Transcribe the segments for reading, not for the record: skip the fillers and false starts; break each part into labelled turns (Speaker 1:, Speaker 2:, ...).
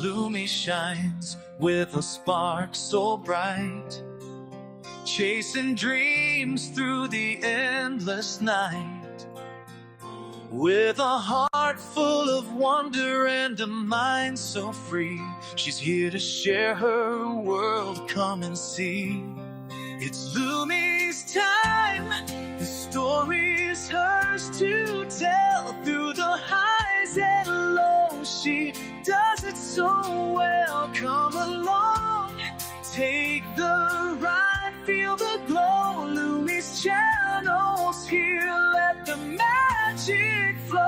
Speaker 1: Lumi shines with a spark so bright, chasing dreams through the endless night. With a heart full of wonder and a mind so free, she's here to share her world, come and see. It's Lumi's time, the story's hers to tell. Through the highs and lows, she does it so well. Come along, take the ride, feel the glow. Lumi's channel's here, let the magic flow.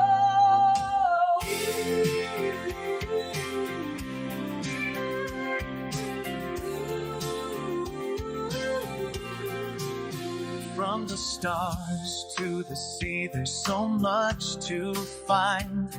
Speaker 1: From the stars to the sea, there's so much to find.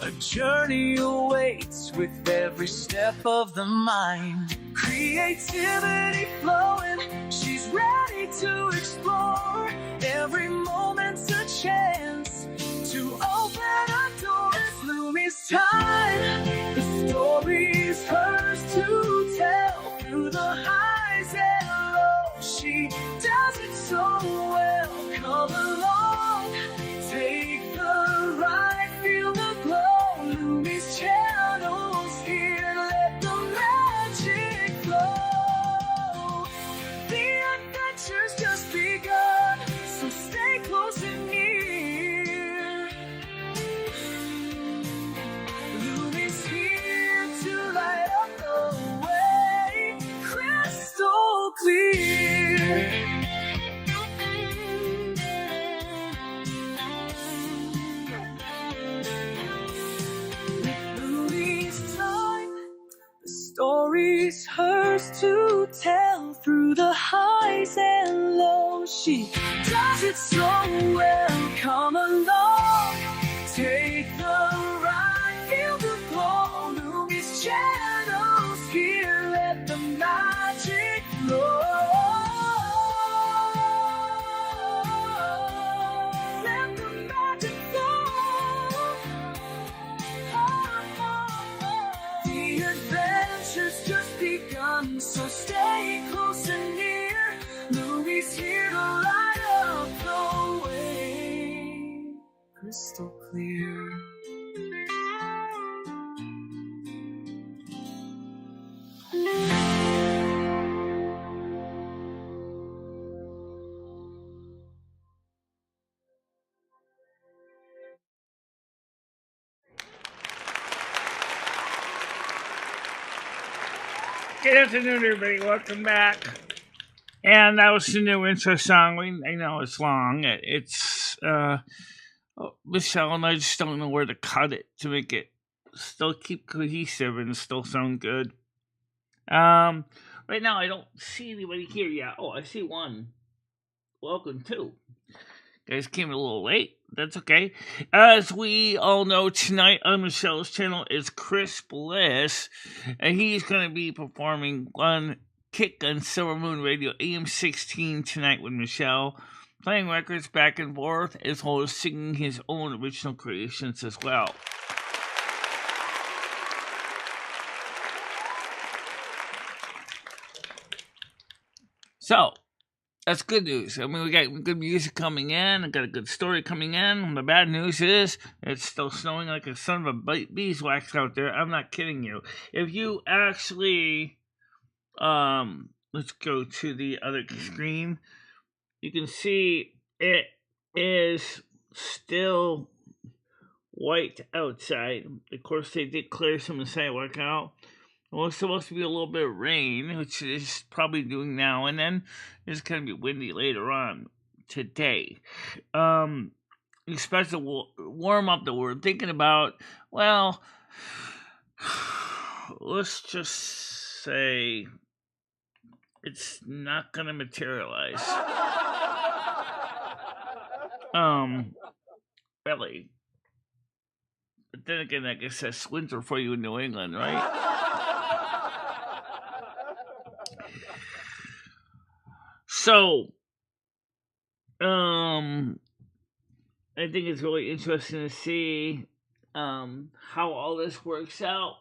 Speaker 1: A journey awaits with every step of the mind. Creativity flowing, she's ready to explore. Every moment's a chance to open a door. It's Lumi's time, the story's hers to tell. Through the highs and lows, she does it so well. Come along, take the ride, feel the glow. Lumi's channel's here, let the magic flow. The adventure's just begun, so stay close and near. Lumi's here to light up the way, crystal clear. Story's hers to tell. Through the highs and lows, she does it so well. Come along, take the ride, feel the glow. Lumi's channel's here, let the magic flow. Let the magic flow. The adventure's just begun, so stay close and near. Lumi's here to light up the way, crystal clear.
Speaker 2: Good afternoon, everybody. Welcome back. And that was the new intro song. I know it's long. It's Michelle and I just don't know where to cut it to make it still keep cohesive and still sound good. Right now I don't see anybody here yet. Oh, I see one. Welcome to. Guys came a little late. That's okay. As we all know, tonight on Michelle's channel is Chris Bliss, and he's going to be performing on Kick on Silver Moon Radio AM 16 tonight with Michelle, playing records back and forth, as well as singing his own original creations as well. So, that's good news. I mean, we got good music coming in. I got a good story coming in. The bad news is it's still snowing like a son of a beeswax out there. I'm not kidding you. If you actually, let's go to the other screen. You can see it is still white outside. Of course, they did clear some of the sidewalk out. Well, it's supposed to be a little bit of rain, which is probably doing now, and then it's going to be windy later on today. Expect to warm up that we're thinking about. Well, let's just say it's not going to materialize. Really. But then again, I guess that's winter for you in New England, right? So, I think it's really interesting to see how all this works out.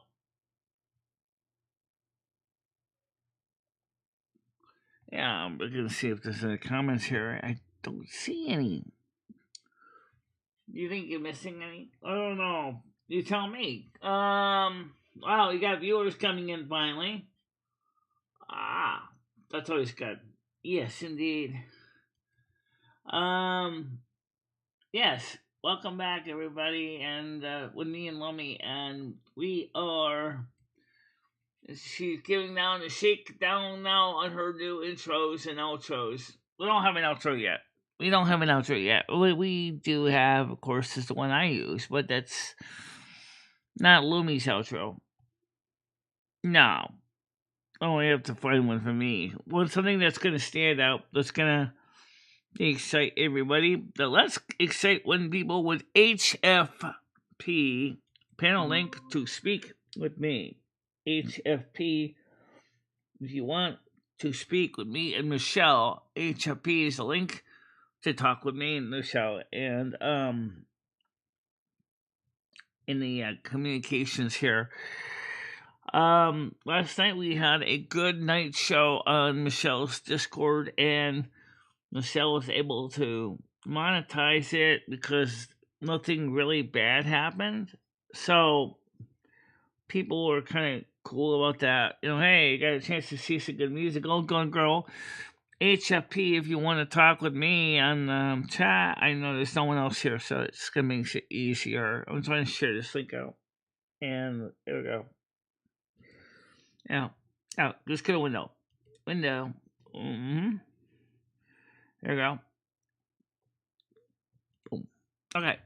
Speaker 2: Yeah, we're gonna see if there's any comments here. I don't see any. Do you think you're missing any? I don't know. You tell me. Wow, you got viewers coming in finally. Ah, that's always good. Yes, indeed. Um, yes. Welcome back, everybody, and with me and Lumi, and we are. She's giving down the shake down now on her new intros and outros. We don't have an outro yet. We do have, of course, is the one I use, but that's not Lumi's outro. No. Oh, I have to find one for me. Well, something that's going to stand out, that's going to excite everybody. Let's excite one people with HFP. Panel link to speak with me. HFP. If you want to speak with me and Michelle, HFP is the link to talk with me and Michelle. And in the communications here. Last night we had a good night show on Michelle's Discord, and Michelle was able to monetize it because nothing really bad happened. So people were kind of cool about that. Hey, you got a chance to see some good music. Oh, Gun Girl. HFP, if you want to talk with me on chat, I know there's no one else here, so it's going to make it easier. I'm trying to share this link out. And there we go. Out. Just go to window. Mm-hmm. There we go. Boom. Okay,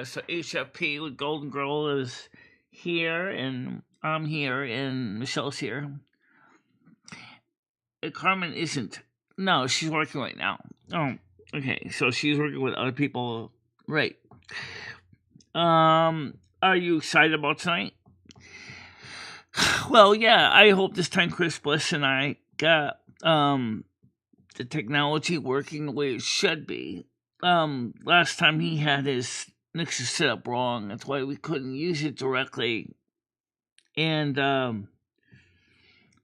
Speaker 2: so HFP with Golden Girl is here, and I'm here, and Michelle's here. Carmen isn't. No, she's working right now. Oh, okay, so she's working with other people. Right. Are you excited about tonight? Well, yeah, I hope this time Chris Bliss and I got the technology working the way it should be. Last time he had his mixer set up wrong. That's why we couldn't use it directly. And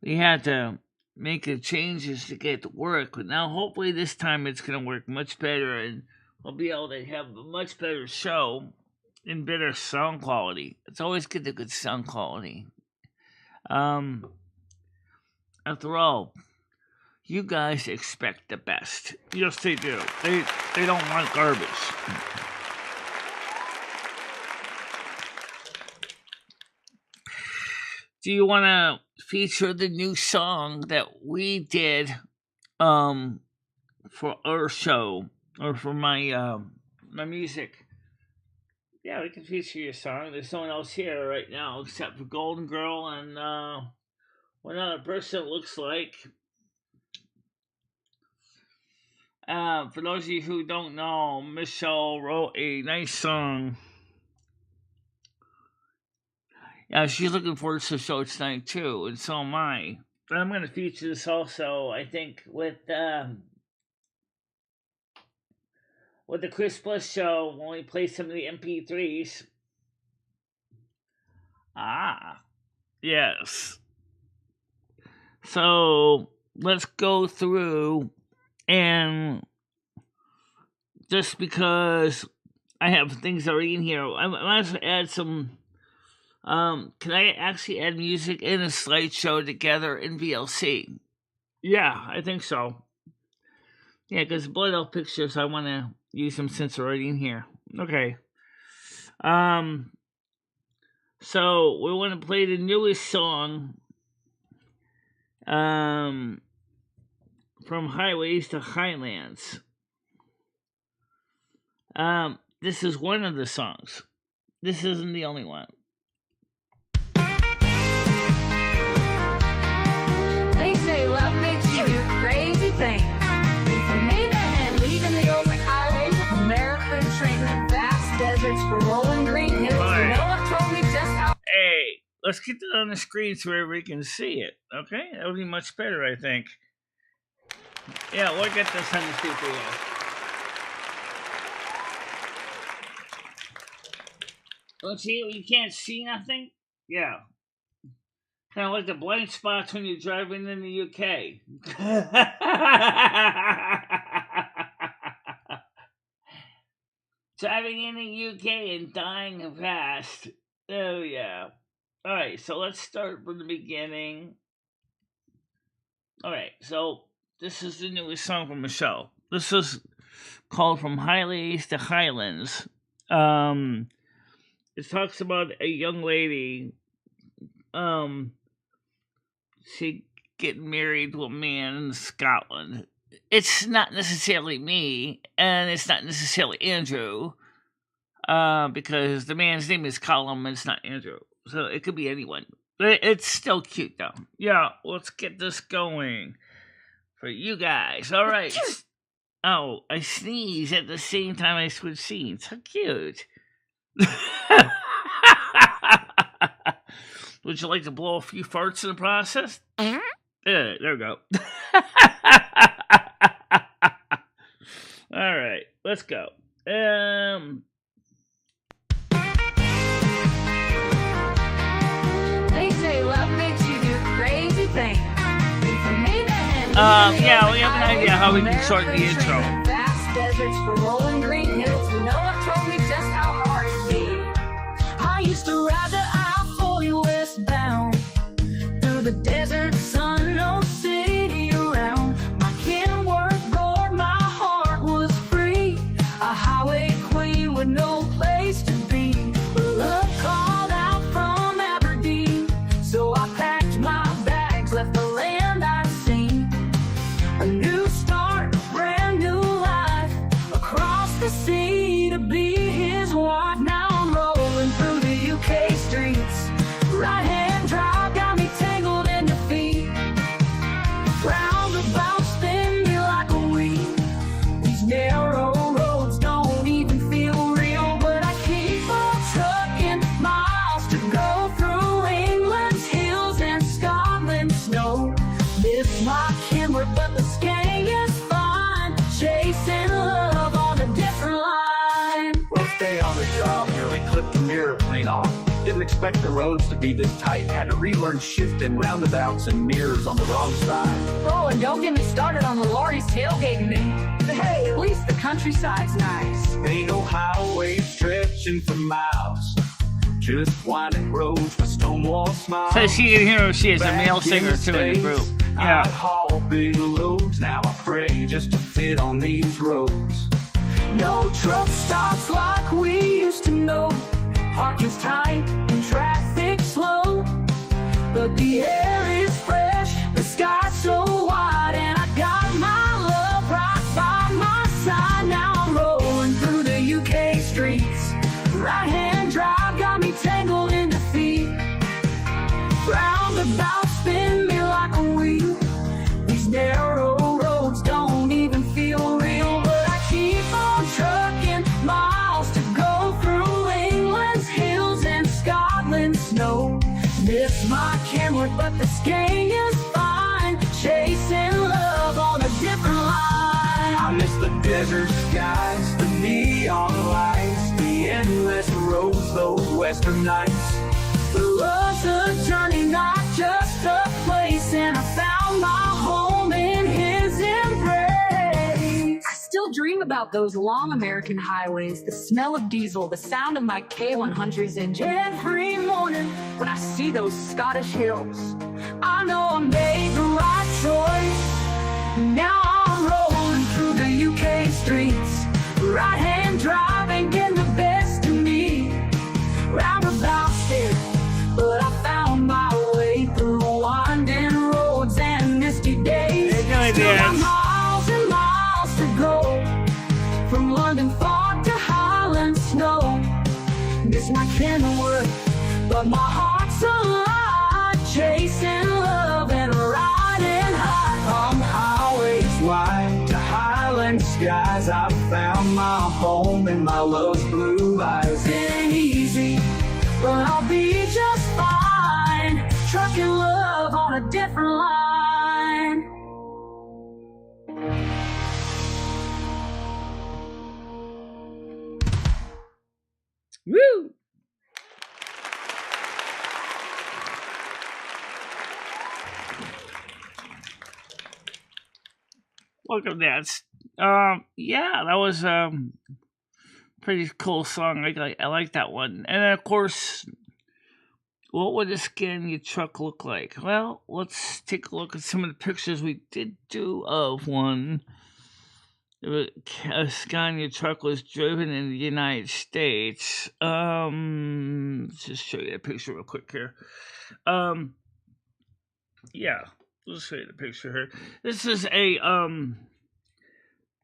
Speaker 2: we had to make the changes to get it to work. But now hopefully this time it's gonna work much better, and we'll be able to have a much better show and better sound quality. It's always good to good sound quality. After all, you guys expect the best. Yes, they do. They don't want garbage. Do you want to feature the new song that we did for our show or for my my music? Yeah, we can feature your song. There's no one else here right now except for Golden Girl and one other person it looks like. For those of you who don't know, Michelle wrote a nice song. Yeah, she's looking forward to the show tonight too, and so am I. But I'm going to feature this also, I think, with the Chris Bliss show when we play some of the MP3s. Ah, yes. So let's go through, and just because I have things already in here, I might as well add some. Can I actually add music in a slideshow together in VLC? Yeah, I think so. Yeah, because Blood Elf Pictures, I want to use them since they're already in here. Okay. So we want to play the newest song. From Highways to Highlands. This is one of the songs. This isn't the only one.
Speaker 3: They say love makes you do crazy things. For me, that meant leaving the open highways of America and trading vast deserts for rolling green hills.
Speaker 2: Right.
Speaker 3: No one told me just how.
Speaker 2: Hey, let's get that on the screen so everybody can see it. Okay, that would be much better, I think. Yeah, we'll get this on the screen for you. Let's see, you can't see nothing? Yeah. Kind of like the blind spots when you're driving in the UK. Driving in the UK and dying fast. Oh, yeah. Alright, so let's start from the beginning. Alright, so this is the newest song from Michelle. This is called From Highlands to Highlands. It talks about a young lady, she getting married to a man in Scotland. It's not necessarily me, and it's not necessarily Andrew, because the man's name is Colin, and it's not Andrew. So it could be anyone. But it's still cute, though. Yeah, let's get this going for you guys. All right. Oh, I sneeze at the same time I switch scenes. How cute. Would you like to blow a few farts in the process? Yeah, there we go. All right, let's go.
Speaker 3: They say love makes you do crazy things.
Speaker 2: Yeah, we have an idea how we can sort the intro.
Speaker 3: Vast deserts for rolling green hills. No one told me just how hard it'd be. I used to ride the I-40 westbound through the desert, sun, no city around. My kin worked bored, my heart was free. A highway queen with no place to be. Love called out from Aberdeen, so I packed my bags, left the land I'd seen. A new start, brand new life, across the sea to be his wife. Now I'm rolling through the UK streets. Right-hand drive got me tangled in defeat. Roundabouts spin me like a wheel. These narrow roads don't even feel real, but I keep on trucking miles to go through England's hills and Scotland's snow. Miss my Kenworth, but the skang is fine. Chasing love on a different line.
Speaker 1: First day on the job, nearly clipped the mirror clean off. Didn't expect the roads to be this tight. Had to relearn shifting roundabouts and mirrors on the wrong side.
Speaker 3: Oh, and don't get me started on the lorries tailgating me. But hey, at least the countryside's nice.
Speaker 1: Ain't no highway stretching for miles. Just winding roads with stone wall smiles.
Speaker 2: So she didn't hear she is a male singer too in the group.
Speaker 1: I'd
Speaker 2: Yeah.
Speaker 1: haul big loads. Now I pray just to fit on these roads.
Speaker 3: No truck stops like we used to know. Parking's tight and traffic slow. But the air is fresh, the sky's so wide, and I got my love right by my side. Now I'm rolling through the UK streets. Right-hand drive got me tangled in defeat. Roundabouts spin me like a wheel. These narrow roads don't even feel real, but I keep on trucking miles to go through England's hills and Scotland's snow. Miss my Kenworth, but the skang is fine. Chasing love on a different line.
Speaker 1: I miss the desert skies, the neon lights, the endless roads, those western nights.
Speaker 3: The love's a journey, not just a place, and I found my home in his embrace. I still dream about those long American highways, the smell of diesel, the sound of my K100's engine. Every morning when I see those Scottish hills, I know I made the right choice. Now I'm rolling through the UK streets. Right-hand drive ain't getting the best of me. Roundabout still, but I found my way through winding roads and misty days. Still got miles and miles to go, from London fog to Highland snow. Miss my Kenworth, but my heart's alive, chasing love and riding high.
Speaker 1: From highways wide to highland skies, I found my home in my love's blue eyes.
Speaker 3: It ain't easy, but I'll be just fine. Trucking love on a different line.
Speaker 2: Woo! welcome, Nats. Yeah, that was pretty cool song. I like that one. And then, of course, what would a Scania truck look like? Well, let's take a look at some of the pictures we did do of one. A Scania truck was driven in the United States. Let's just show you a picture real quick here. Yeah, let's show you the picture here. This is a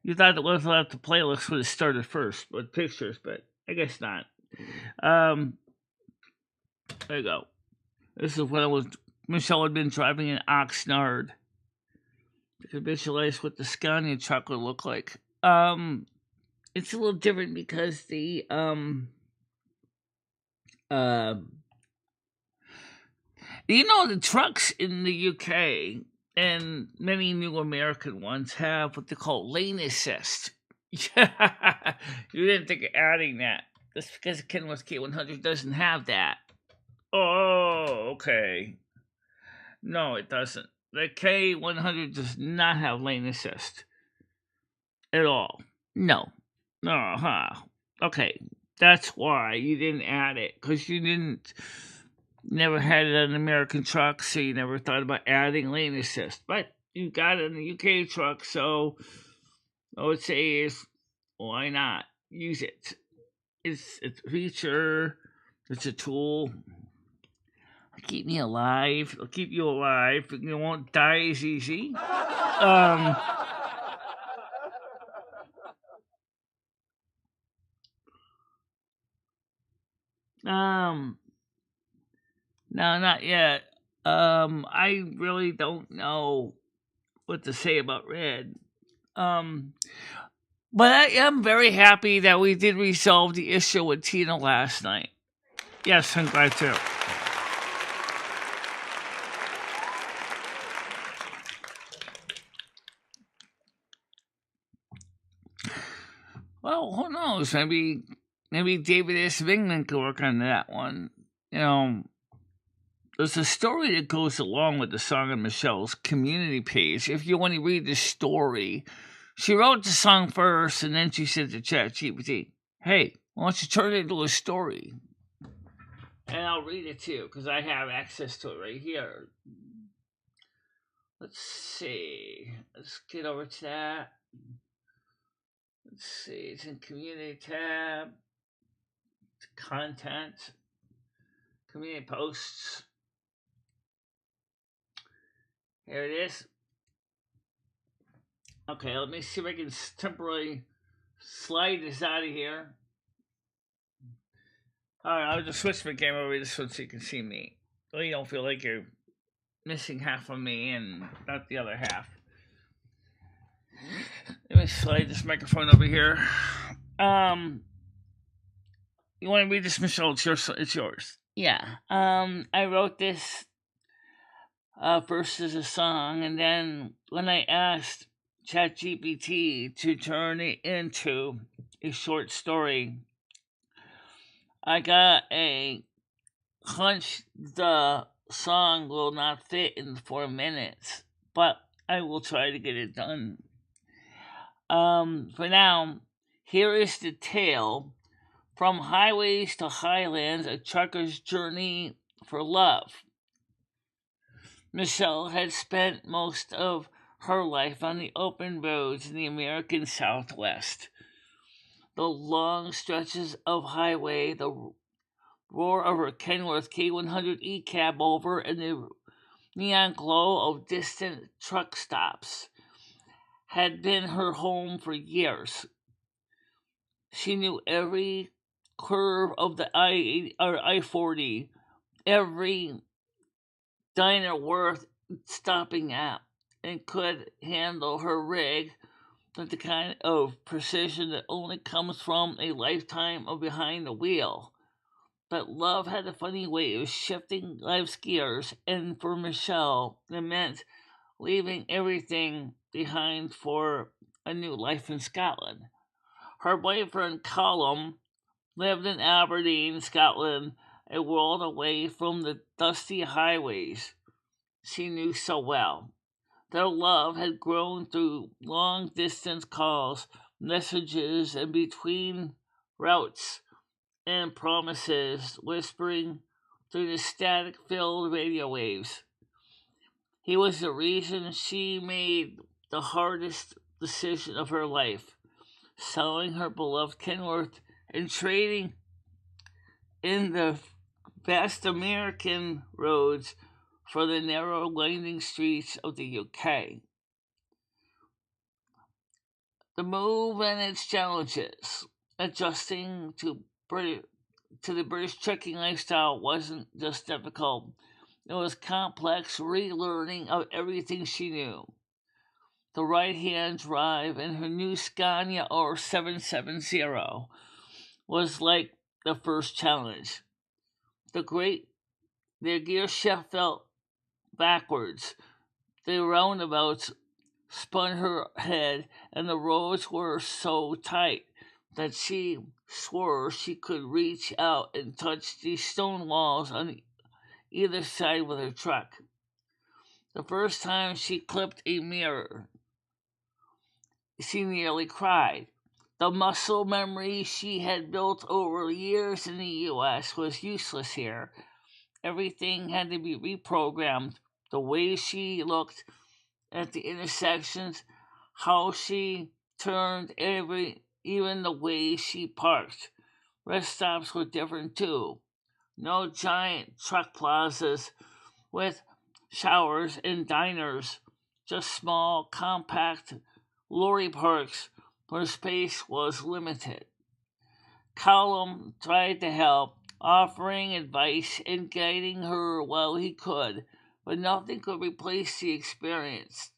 Speaker 2: You thought it was left the playlist would have started first with pictures, but I guess not. There you go. This is when Michelle had been driving an Oxnard. You can visualize what the Scania truck would look like. It's a little different because the the trucks in the UK and many new American ones have what they call lane assist. Yeah, you didn't think of adding that. That's because the Kenworth K100 doesn't have that. Oh, okay. No, it doesn't. The K100 does not have lane assist at all. No. Okay, that's why you didn't add it, because you never had it on an American truck, so you never thought about adding lane assist. But you got it in the UK truck, so I would say is why not use it? It's a feature. It's a tool. It'll keep me alive. It'll keep you alive. You won't die as easy. No, not yet. I really don't know what to say about Red. But I am very happy that we did resolve the issue with Tina last night. Yes, I'm glad too. Well, who knows? Maybe David S. Vingman could work on that one. There's a story that goes along with the song on Michelle's community page. If you want to read the story, she wrote the song first, and then she said to ChatGPT, "Hey, why don't you turn it into a story?" And I'll read it to you, because I have access to it right here. Let's see. Let's get over to that. Let's see. It's in Community tab. It's Content. Community Posts. Here it is. Okay, let me see if I can temporarily slide this out of here. Alright, I'll just switch my camera over to this one so you can see me. So you don't feel like you're missing half of me and not the other half. Let me slide this microphone over here. You want to read this, Michelle? It's yours. Yeah. I wrote this first as a song, and then when I asked ChatGPT to turn it into a short story, I got a hunch the song will not fit in 4 minutes, but I will try to get it done. For now, here is the tale: from highways to highlands, a trucker's journey for love. Michelle had spent most of her life on the open roads in the American Southwest. The long stretches of highway, the roar of her Kenworth K100E cab over, and the neon glow of distant truck stops had been her home for years. She knew every curve of the I-40, every diner worth stopping at, and could handle her rig with the kind of precision that only comes from a lifetime of behind the wheel. But love had a funny way of shifting life's gears, and for Michelle, it meant leaving everything behind for a new life in Scotland. Her boyfriend, Colum, lived in Aberdeen, Scotland, a world away from the dusty highways she knew so well. Their love had grown through long distance calls, messages, and between routes and promises, whispering through the static filled radio waves. He was the reason she made the hardest decision of her life, selling her beloved Kenworth and trading in the vast American roads for the narrow, winding streets of the UK. The move and its challenges, adjusting to the British trekking lifestyle, wasn't just difficult. It was complex relearning of everything she knew. The right-hand drive in her new Scania R770 was like the first challenge. The great their gear shift felt backwards. The roundabouts spun her head, and the roads were so tight that she swore she could reach out and touch the stone walls on either side with her truck. The first time she clipped a mirror, she nearly cried. The muscle memory she had built over years in the U.S. was useless here. Everything had to be reprogrammed. The way she looked at the intersections, how she turned even the way she parked. Rest stops were different too. No giant truck plazas with showers and diners, just small, compact lorry parks where space was limited. Callum tried to help, offering advice and guiding her while he could, but nothing could replace the experience.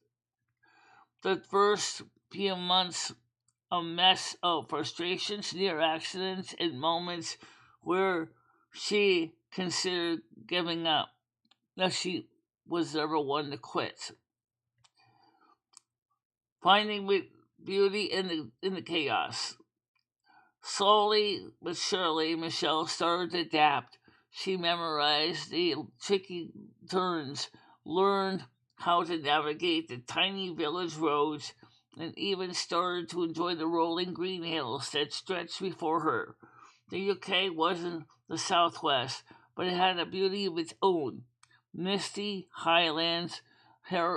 Speaker 2: The first few months, a mess of frustrations, near accidents, and moments where she considered giving up. Now she was never one to quit. Finding beauty in the chaos. Slowly but surely, Michelle started to adapt. She memorized the tricky turns, learned how to navigate the tiny village roads, and even started to enjoy the rolling green hills that stretched before her. The UK wasn't the Southwest, but it had a beauty of its own. Misty highlands,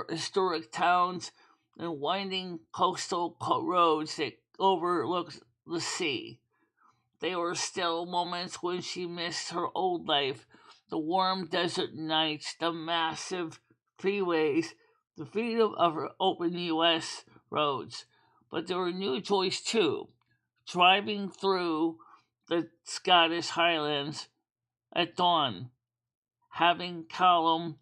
Speaker 2: historic towns, and winding coastal roads that overlooked the sea. There were still moments when she missed her old life, the warm desert nights, the massive freeways, the freedom of her open U.S. roads. But there were new joys too. Driving through the Scottish Highlands at dawn, having Callum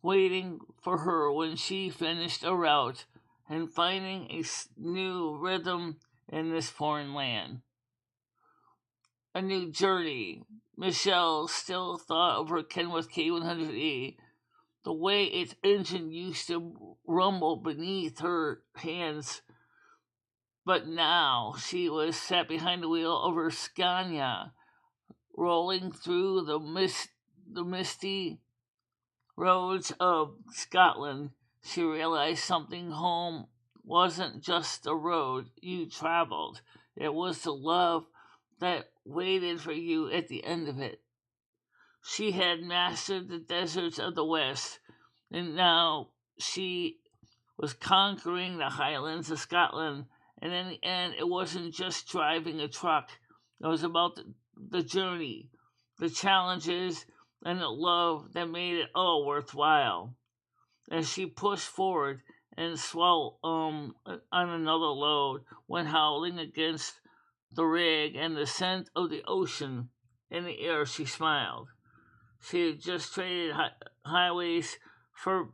Speaker 2: waiting for her when she finished a route, and finding a new rhythm in this foreign land. A new journey. Michelle still thought of her Kenworth K100E, the way its engine used to rumble beneath her hands. But now she was sat behind the wheel of her Scania, rolling through the misty roads of Scotland. She realized something. Home wasn't just the road you traveled, it was the love that waited for you at the end of it. She had mastered the deserts of the West, and now she was conquering the highlands of Scotland. And in the end, it wasn't just driving a truck, it was about the journey, the challenges, and the love that made it all worthwhile. As she pushed forward and swung on another load, went howling against the rig and the scent of the ocean in the air, she smiled. She had just traded highways for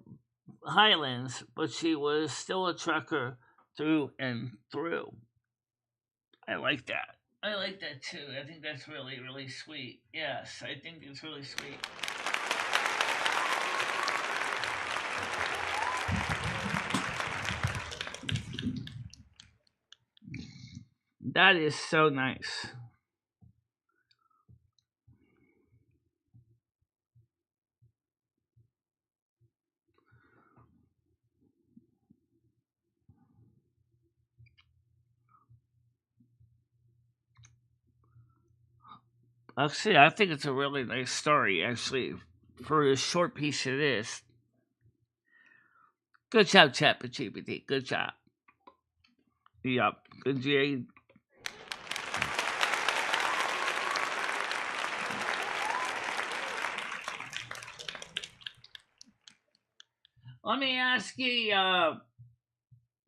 Speaker 2: highlands, but she was still a trucker through and through. I like that. I like that too. I think that's really, really sweet. Yes, I think it's really sweet. That is so nice. Actually, I think it's a really nice story, actually, for as short piece it is. Good job, ChatGPT. Good job. Yep. Good job. Let me ask you,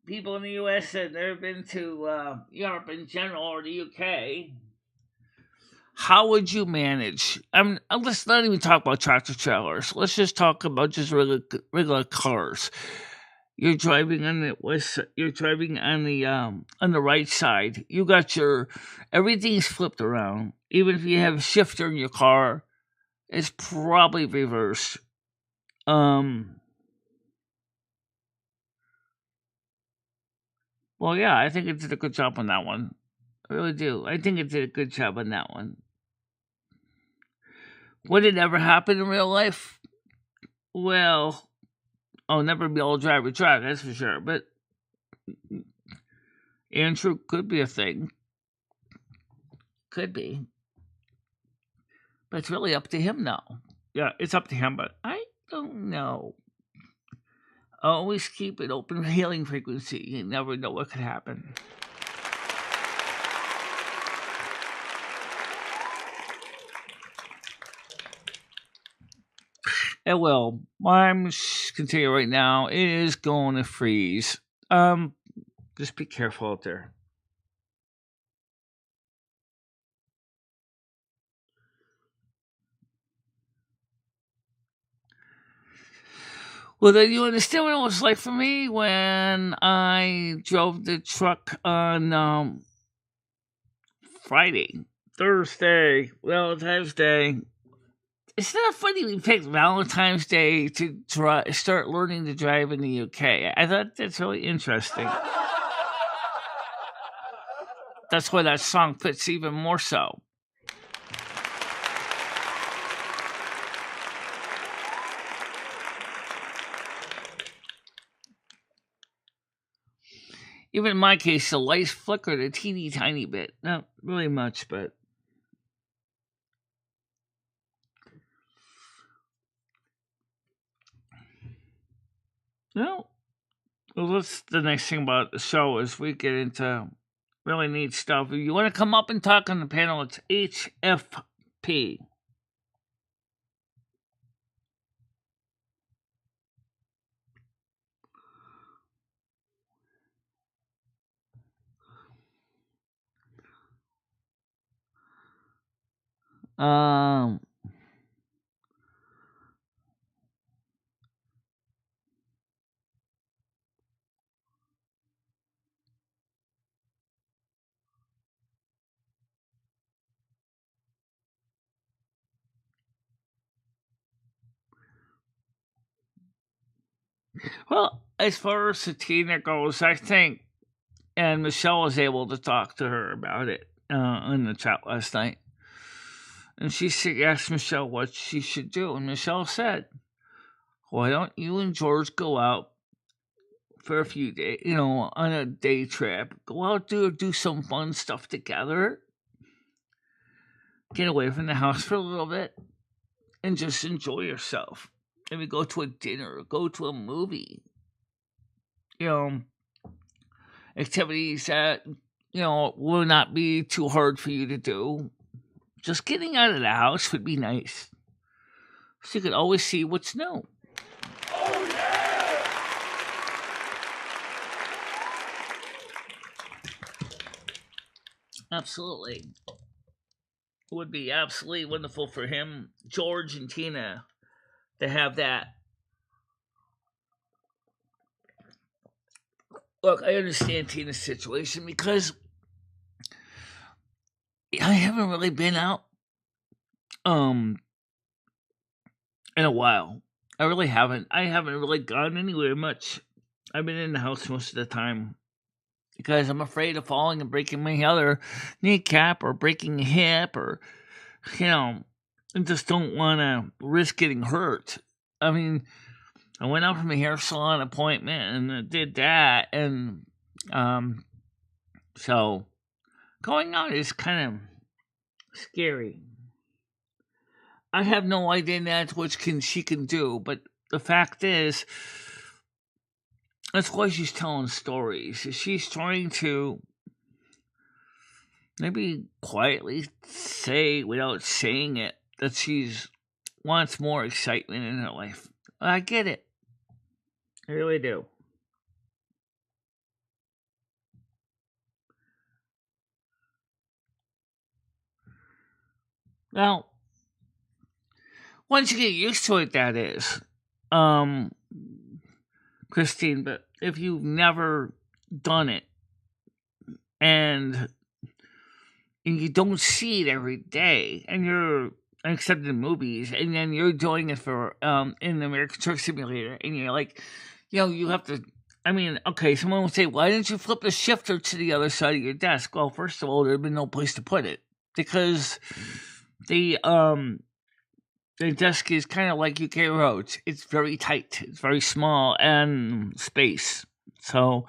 Speaker 2: people in the U.S. that never been to Europe in general or the UK, how would you manage? Let's not even talk about tractor trailers. Let's just talk about just regular cars. You're driving on the west. You're driving on the right side. You got your everything's flipped around. Even if you have a shifter in your car, it's probably reversed. Well, yeah, I think it did a good job on that one. I really do. I think it did a good job on that one. Would it ever happen in real life? Well, I'll never be able to drive a truck, that's for sure. But Andrew could be a thing. Could be. But it's really up to him now. Yeah, it's up to him, but I don't know. Always keep an open hailing frequency. You never know what could happen. It will. I'm continuing right now. It is going to freeze. Just be careful out there. Well, then you understand what it was like for me when I drove the truck on Friday, Thursday, Valentine's Day. It's not funny we picked Valentine's Day to start learning to drive in the UK. I thought that's really interesting. That's why that song fits even more so. Even in my case, the lights flickered a teeny tiny bit. Not really much, but. No. Well, that's the nice thing about the show is we get into really neat stuff. If you want to come up and talk on the panel, it's HFP. Um, well, as far as Satina goes, I think, and Michelle was able to talk to her about it in the chat last night. And she asked Michelle what she should do. And Michelle said, why don't you and George go out for a few days, on a day trip? Go out, do some fun stuff together. Get away from the house for a little bit and just enjoy yourself. Maybe go to a dinner, go to a movie. Activities that, will not be too hard for you to do. Just getting out of the house would be nice. So you could always see what's new.
Speaker 3: Oh, yeah!
Speaker 2: Absolutely. It would be absolutely wonderful for him, George and Tina, to have that. Look, I understand Tina's situation because I haven't really been out in a while. I really haven't. I haven't really gone anywhere much. I've been in the house most of the time because I'm afraid of falling and breaking my other kneecap or breaking a hip or, I just don't want to risk getting hurt. I mean, I went out from a hair salon appointment and I did that. And so going out is kind of scary. I have no idea that's what she can do, but the fact is, that's why she's telling stories. She's trying to maybe quietly say, without saying it, that she's wants more excitement in her life. I get it. I really do. Now, once you get used to it, that is, um, Christine. But if you've never done it and you don't see it every day, and you're except in movies, and then you're doing it for in the American Truck Simulator, and you're like, you have to. I mean, okay, someone will say, "Why didn't you flip the shifter to the other side of your desk?" Well, first of all, there'd been no place to put it because the desk is kind of like UK roads. It's very tight. It's very small and space. So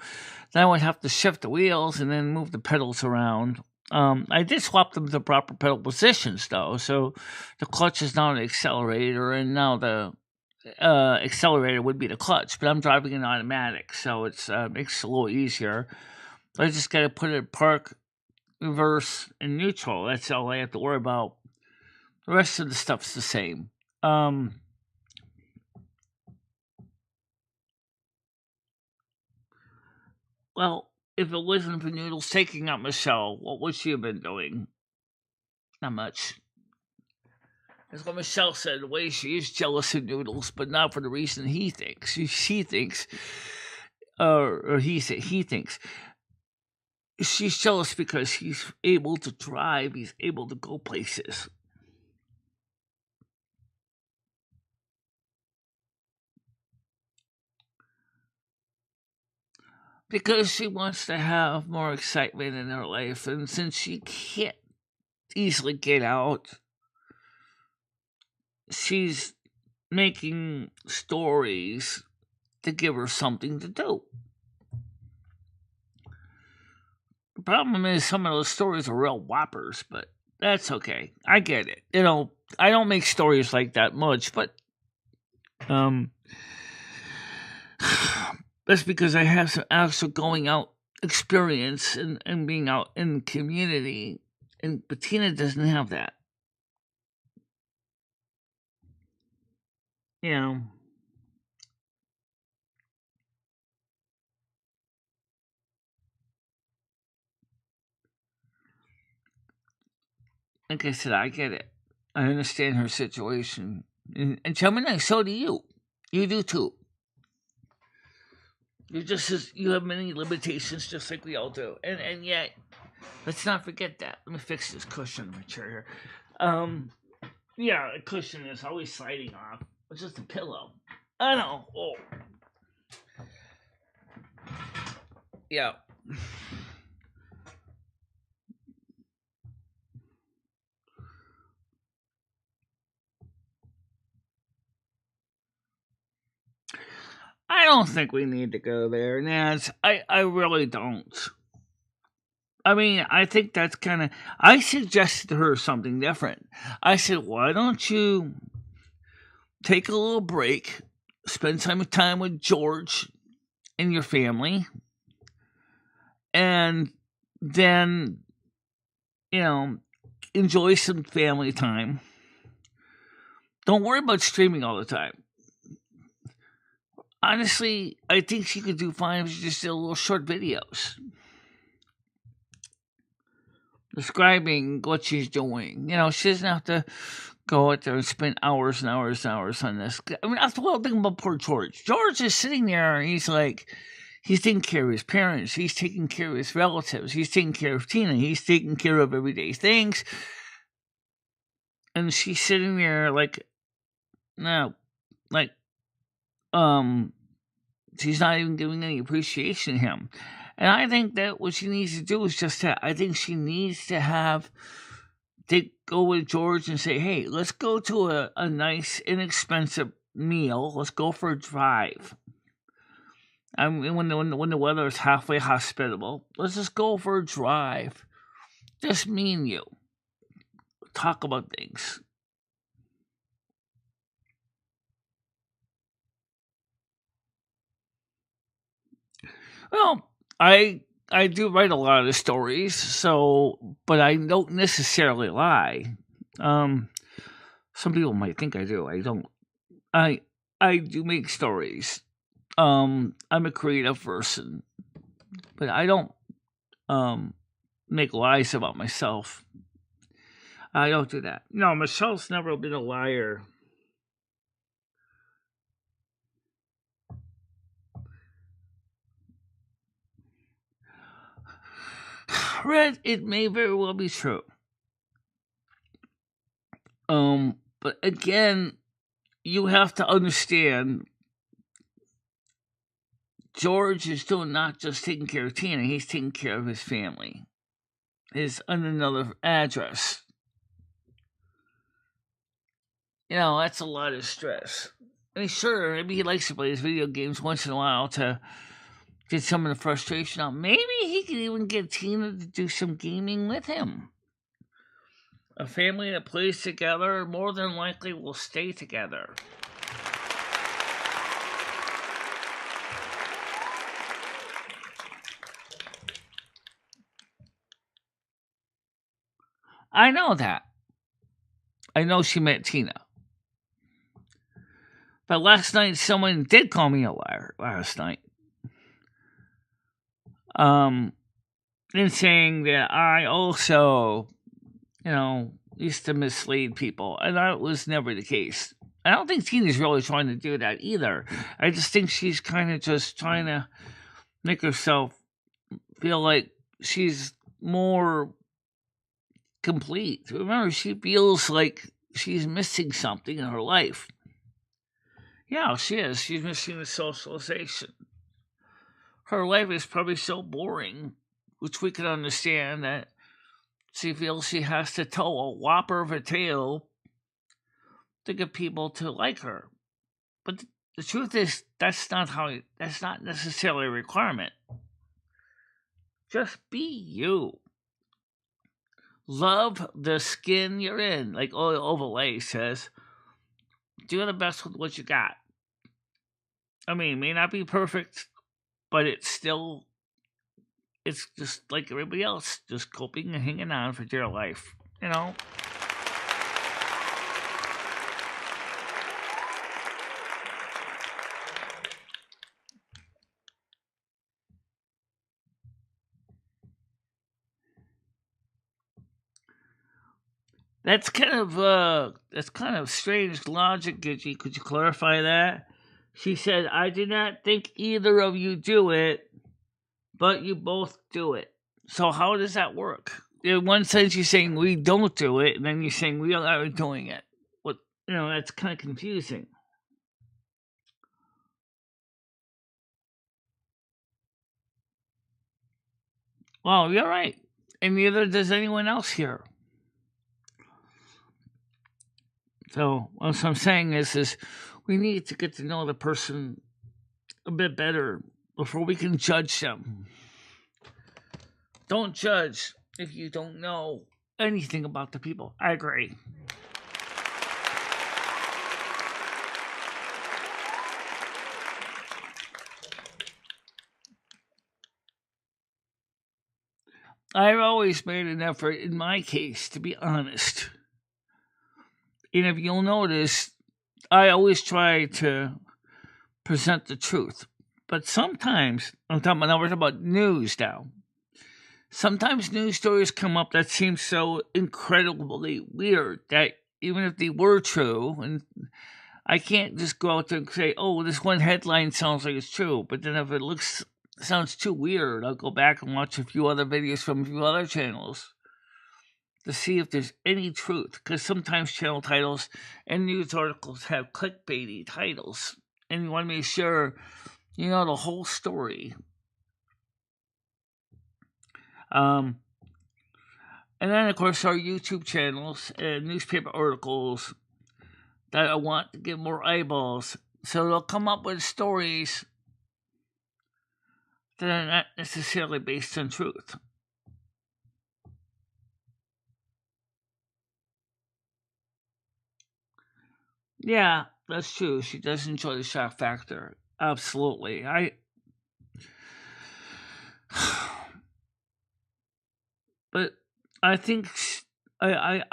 Speaker 2: then I would have to shift the wheels and then move the pedals around. I did swap them to proper pedal positions, though. So the clutch is now the accelerator, and now the accelerator would be the clutch. But I'm driving an automatic, so it's makes it a little easier. I just got to put it park, reverse, and neutral. That's all I have to worry about. The rest of the stuff's the same. Well, if it wasn't for Noodles taking out Michelle, what would she have been doing? Not much. That's what Michelle said. The way she is jealous of Noodles, but not for the reason he thinks. She thinks, or he thinks. She's jealous because he's able to drive. He's able to go places. Because she wants to have more excitement in her life, and since she can't easily get out, she's making stories to give her something to do. The problem is some of those stories are real whoppers, but that's okay. I get it. I don't make stories like that much, but that's because I have some actual going out experience and being out in the community, and Bettina doesn't have that. Like I said, I get it. I understand her situation. And Gemini, so do you. You do too. You have many limitations just like we all do. And yet, let's not forget that. Let me fix this cushion in my chair here. Yeah, the cushion is always sliding off. It's just a pillow. I know. Oh. Yeah. I don't think we need to go there, Nance. I really don't. I mean, I think that's kind of. I suggested to her something different. I said, why don't you take a little break, spend some time with George and your family, and then, enjoy some family time. Don't worry about streaming all the time. Honestly, I think she could do fine if she just did little short videos describing what she's doing. She doesn't have to go out there and spend hours and hours and hours on this. I mean, that's the whole thing about poor George. George is sitting there and he's taking care of his parents. He's taking care of his relatives. He's taking care of Tina. He's taking care of everyday things. And she's sitting there she's not even giving any appreciation to him. And I think that what she needs to do is just that. I think she needs to go with George and say, hey, let's go to a nice, inexpensive meal. Let's go for a drive. I mean, when the weather is halfway hospitable, let's just go for a drive. Just me and you. Talk about things. Well, I do write a lot of stories, so but I don't necessarily lie. Um, some people might think I do. I don't. I I do make stories. I'm a creative person, but I don't um make lies about myself. I don't do that. No, Michelle's never been a liar. Red, it may very well be true. But again, you have to understand George is still not just taking care of Tina, he's taking care of his family. Is on another address. That's a lot of stress. I mean, sure, maybe he likes to play his video games once in a while to get some of the frustration out. Maybe he could even get Tina to do some gaming with him. A family that plays together more than likely will stay together. I know that. I know she met Tina. But last night, someone did call me a liar last night. In saying that I also, used to mislead people. And that was never the case. I don't think Tina's really trying to do that either. I just think she's kind of just trying to make herself feel like she's more complete. Remember, she feels like she's missing something in her life. Yeah, she is. She's missing the socialization. Her life is probably so boring, which we can understand that she feels she has to tell a whopper of a tale to get people to like her. But the truth is, that's not necessarily a requirement. Just be you. Love the skin you're in. Like Overlay says, do the best with what you got. I mean, it may not be perfect, but it's just like everybody else, just coping and hanging on for dear life. That's kind of strange logic, Gidgy. Could you clarify that? She said, I do not think either of you do it, but you both do it. So how does that work? In one sense, you're saying we don't do it, and then you're saying we are doing it. That's kind of confusing. Well, you're right. And neither does anyone else here. So what I'm saying is we need to get to know the person a bit better before we can judge them. Don't judge if you don't know anything about the people. I agree. I've always made an effort, in my case, to be honest. And if you'll notice, I always try to present the truth. But sometimes, we're talking about news now. Sometimes news stories come up that seem so incredibly weird that even if they were true, and I can't just go out there and say, oh, this one headline sounds like it's true. But then if it sounds too weird, I'll go back and watch a few other videos from a few other channels to see if there's any truth. Because sometimes channel titles and news articles have clickbaity titles. And you want to make sure you know the whole story. And then, of course, our YouTube channels and newspaper articles that I want to get more eyeballs. So they'll come up with stories that are not necessarily based on truth. Yeah, that's true. She does enjoy the shock factor. Absolutely. But I think I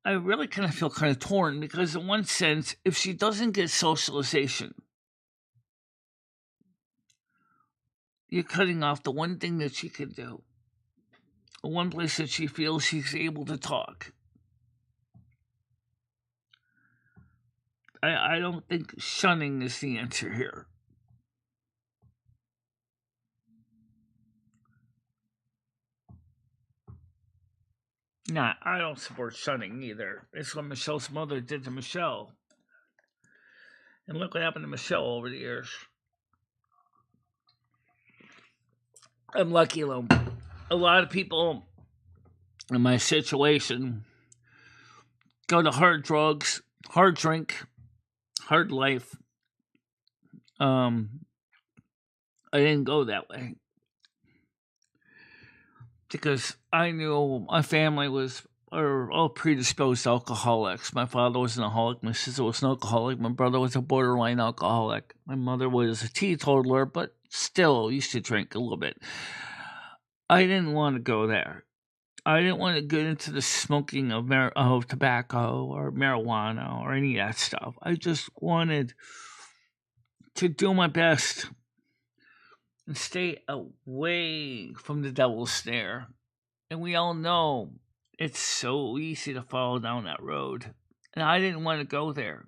Speaker 2: really kind of feel kind of torn because in one sense, if she doesn't get socialization, you're cutting off the one thing that she could do, the one place that she feels she's able to talk. I don't think shunning is the answer here. Nah, I don't support shunning either. It's what Michelle's mother did to Michelle. And look what happened to Michelle over the years. I'm lucky, though. A lot of people in my situation go to hard drugs, hard drink, hard life. I didn't go that way because I knew my family are all predisposed alcoholics. My father was an alcoholic. My sister was an alcoholic. My brother was a borderline alcoholic. My mother was a teetotaler, but still used to drink a little bit. I didn't want to go there. I didn't want to get into the smoking of tobacco or marijuana or any of that stuff. I just wanted to do my best and stay away from the devil's snare. And we all know it's so easy to fall down that road. And I didn't want to go there.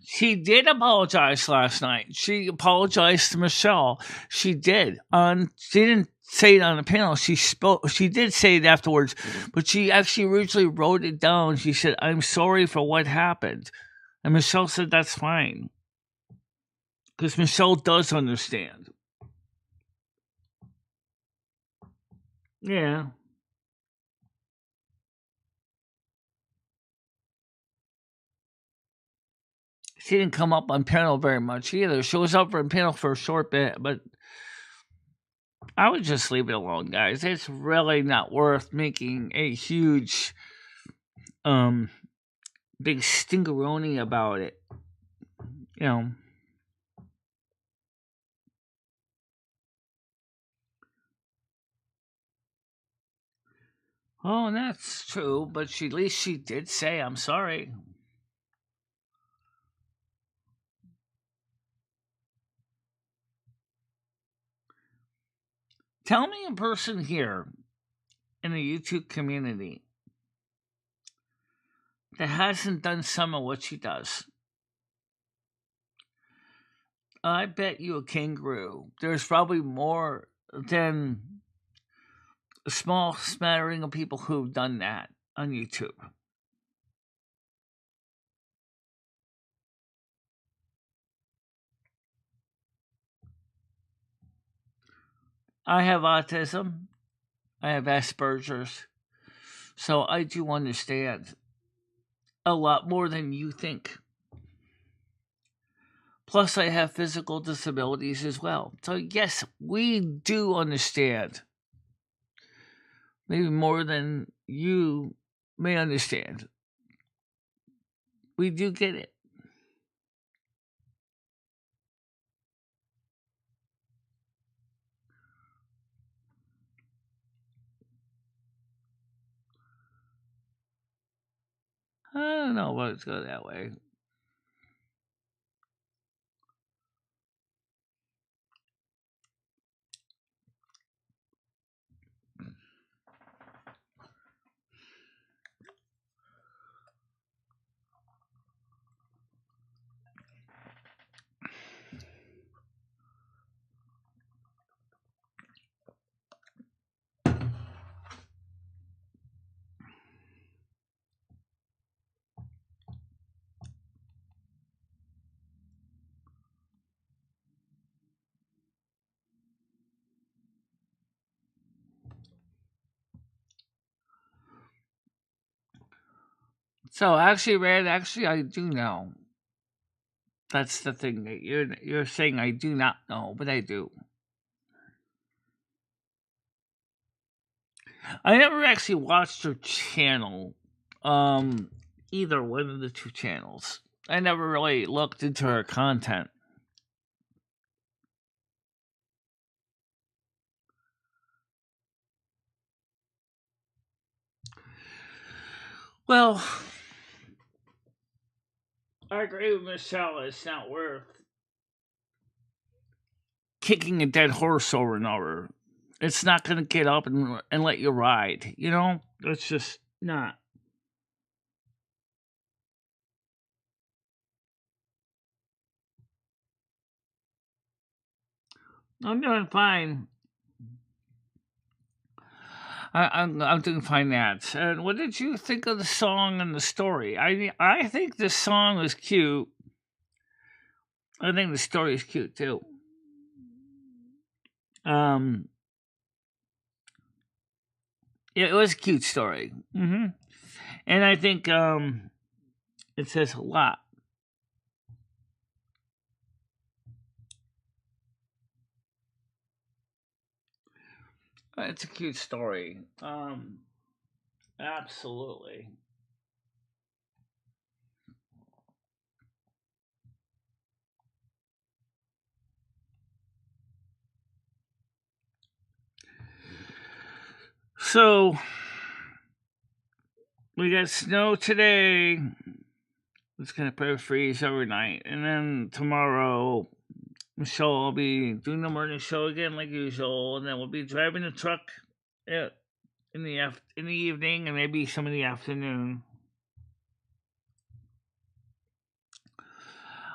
Speaker 2: She did apologize last night. She apologized to Michelle. She did. She didn't say it on the panel. She spoke. She did say it afterwards, but she actually originally wrote it down. She said, "I'm sorry for what happened," and Michelle said, "That's fine," because Michelle does understand. Yeah. She didn't come up on panel very much either. She was up on panel for a short bit, but I would just leave it alone, guys. It's really not worth making a huge, big stingaroni about it. You know. Oh, and that's true, but at least she did say, "I'm sorry." Tell me a person here in the YouTube community that hasn't done some of what she does. I bet you a kangaroo. There's probably more than a small smattering of people who've done that on YouTube. I have autism. I have Asperger's. So I do understand a lot more than you think. Plus, I have physical disabilities as well. So, yes, we do understand. Maybe more than you may understand. We do get it. I don't know why it's go that way. So, actually, Red, I do know. That's the thing that you're saying I do not know, but I do. I never actually watched her channel. either one of the two channels. I never really looked into her content. Well, I agree with Michelle. It's not worth kicking a dead horse over and over. It's not going to get up and let you ride. You know, it's just not. I'm doing fine. I'm doing fine, Nats. And what did you think of the song and the story? I think the song was cute. I think the story is cute too. Um, yeah, it was a cute story. And I think it says a lot. It's a cute story. Absolutely. So we got snow today. It's gonna probably freeze overnight, and then tomorrow, Michelle will be doing the morning show again like usual, and then we'll be driving the truck in the evening and maybe some in the afternoon.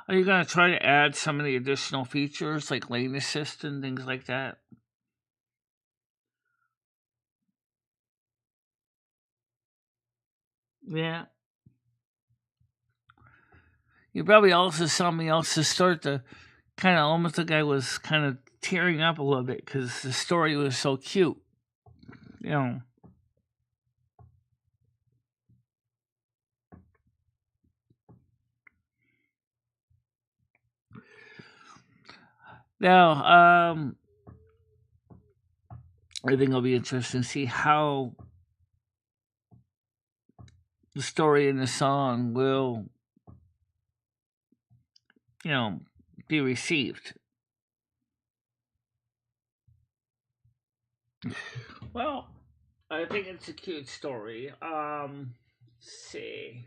Speaker 2: Are you gonna try to add some of the additional features like lane assist and things like that? Yeah. You probably also saw me also start to kind of almost like I was kind of tearing up a little bit because the story was so cute. You know. Now, I think it'll be interesting to see how the story in the song will, you know, be received. Well, I think it's a cute story. Let's see.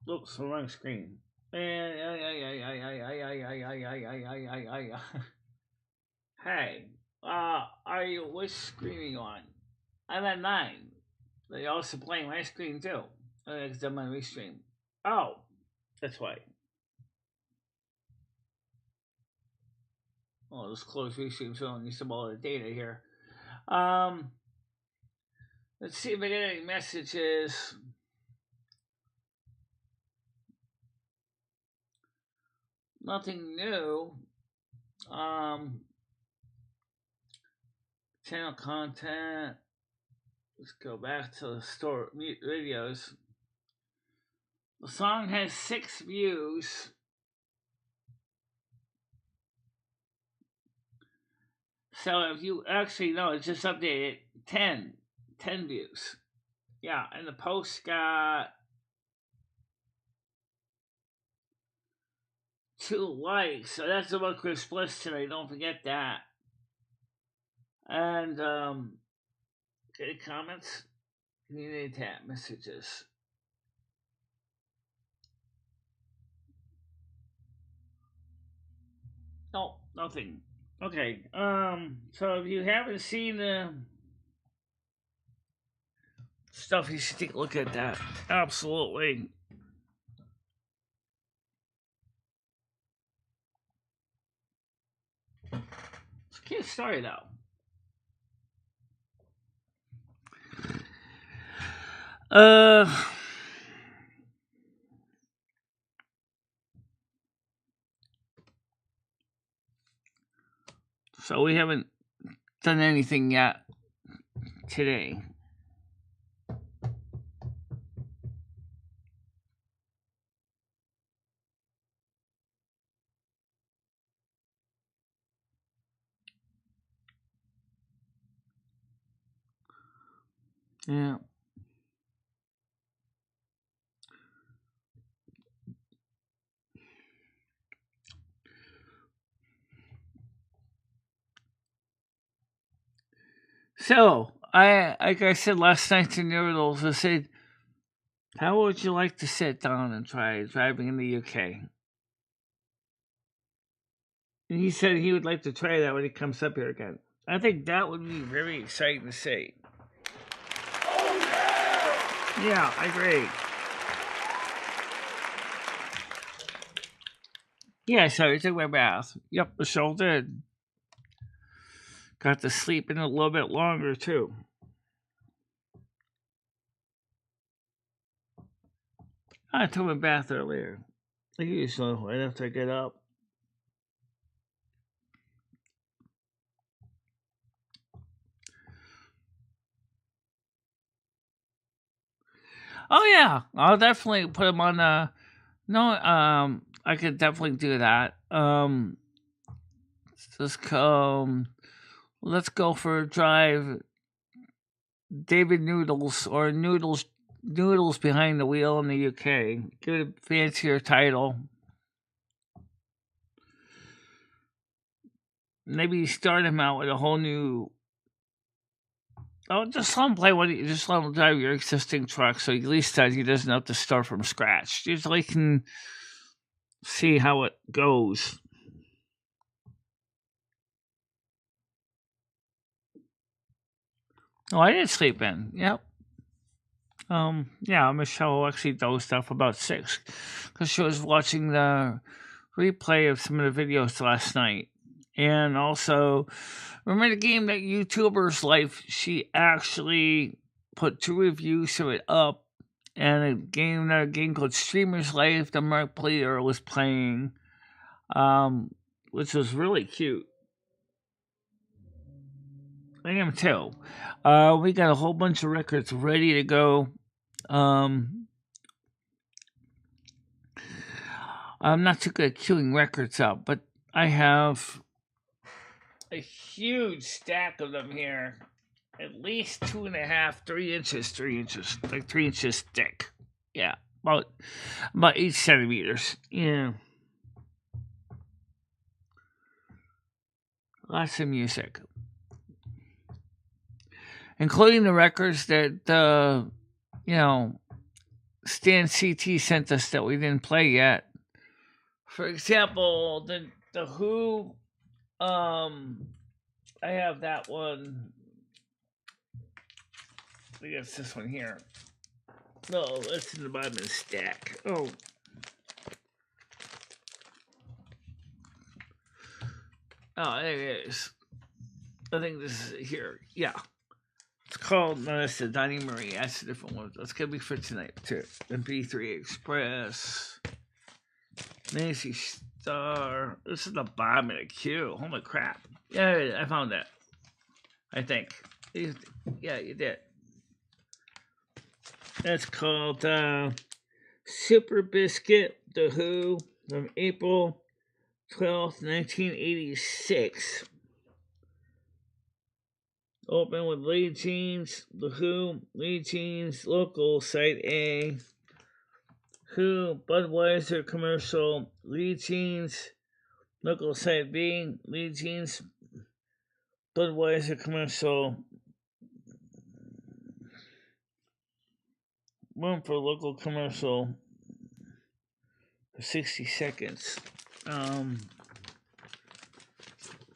Speaker 2: Oops, the wrong screen. Hey, are you, which screen are you on? I'm at 9. They also playing my screen too. Because I'm on restream. Oh, that's why. Well, let's close restream so I don't use some all the data here. Um, let's see if I get any messages. Nothing new. Um, channel content. Let's go back to the store videos. The song has 6 views. So if you actually know, it's just updated 10 views. Yeah, and the post got 2 likes. So that's about Chris Bliss today. Don't forget that. And any comments? Community tab messages. No, nothing. Okay. So if you haven't seen the stuff, you should take a look at that. Absolutely. It's a cute story though. So we haven't done anything yet today. Yeah. So, like I said last night to Noodles, I said, how would you like to sit down and try driving in the UK? And he said he would like to try that when he comes up here again. I think that would be very exciting to see. Yeah, I agree. Yeah, so I took my bath. Yep, I sure did. Got to sleep in a little bit longer, too. I took my bath earlier. Like usually, right after I get up. Oh, yeah. I'll definitely put them on no, I could definitely do that. Just come. Let's go for a drive. David Noodles or Noodles behind the wheel in the UK. Give it a fancier title. Maybe start him out with a whole new. Oh, just let him play what he. Just let him drive your existing truck, so at least that he doesn't have to start from scratch. Usually, he can see how it goes. Oh, I did sleep in. Yep. Yeah, Michelle actually dozed off about 6 because she was watching the replay of some of the videos last night. And also, remember the game that YouTuber's Life? She actually put 2 reviews of it up, and another game called Streamer's Life that Mark Player was playing, which was really cute. I am too. We got a whole bunch of records ready to go. I'm not too good at queuing records up, but I have a huge stack of them here. At least 2.5, 3 inches, like 3 inches thick. Yeah, about 8 centimeters. Yeah, lots of music, including the records that Stan CT sent us that we didn't play yet. For example, the Who. I have that one. I guess this one here. No, that's in the bottom of the stack. Oh. Oh, there it is. I think this is here. Yeah. It's called, no, that's the Donnie Marie. That's a different one. That's going to be for tonight, too. MP3 Express. Nancy Star. This is the bottom of the queue. Holy crap. Yeah, I found that. I think. Yeah, you did. That's called Super Biscuit, The Who, from April 12th, 1986. Open with Lee Jeans, The Who, Lee Jeans, local site A. Who, Budweiser commercial, Lee Jeans, local site B. Lee Jeans, Budweiser commercial. One for local commercial for 60 seconds.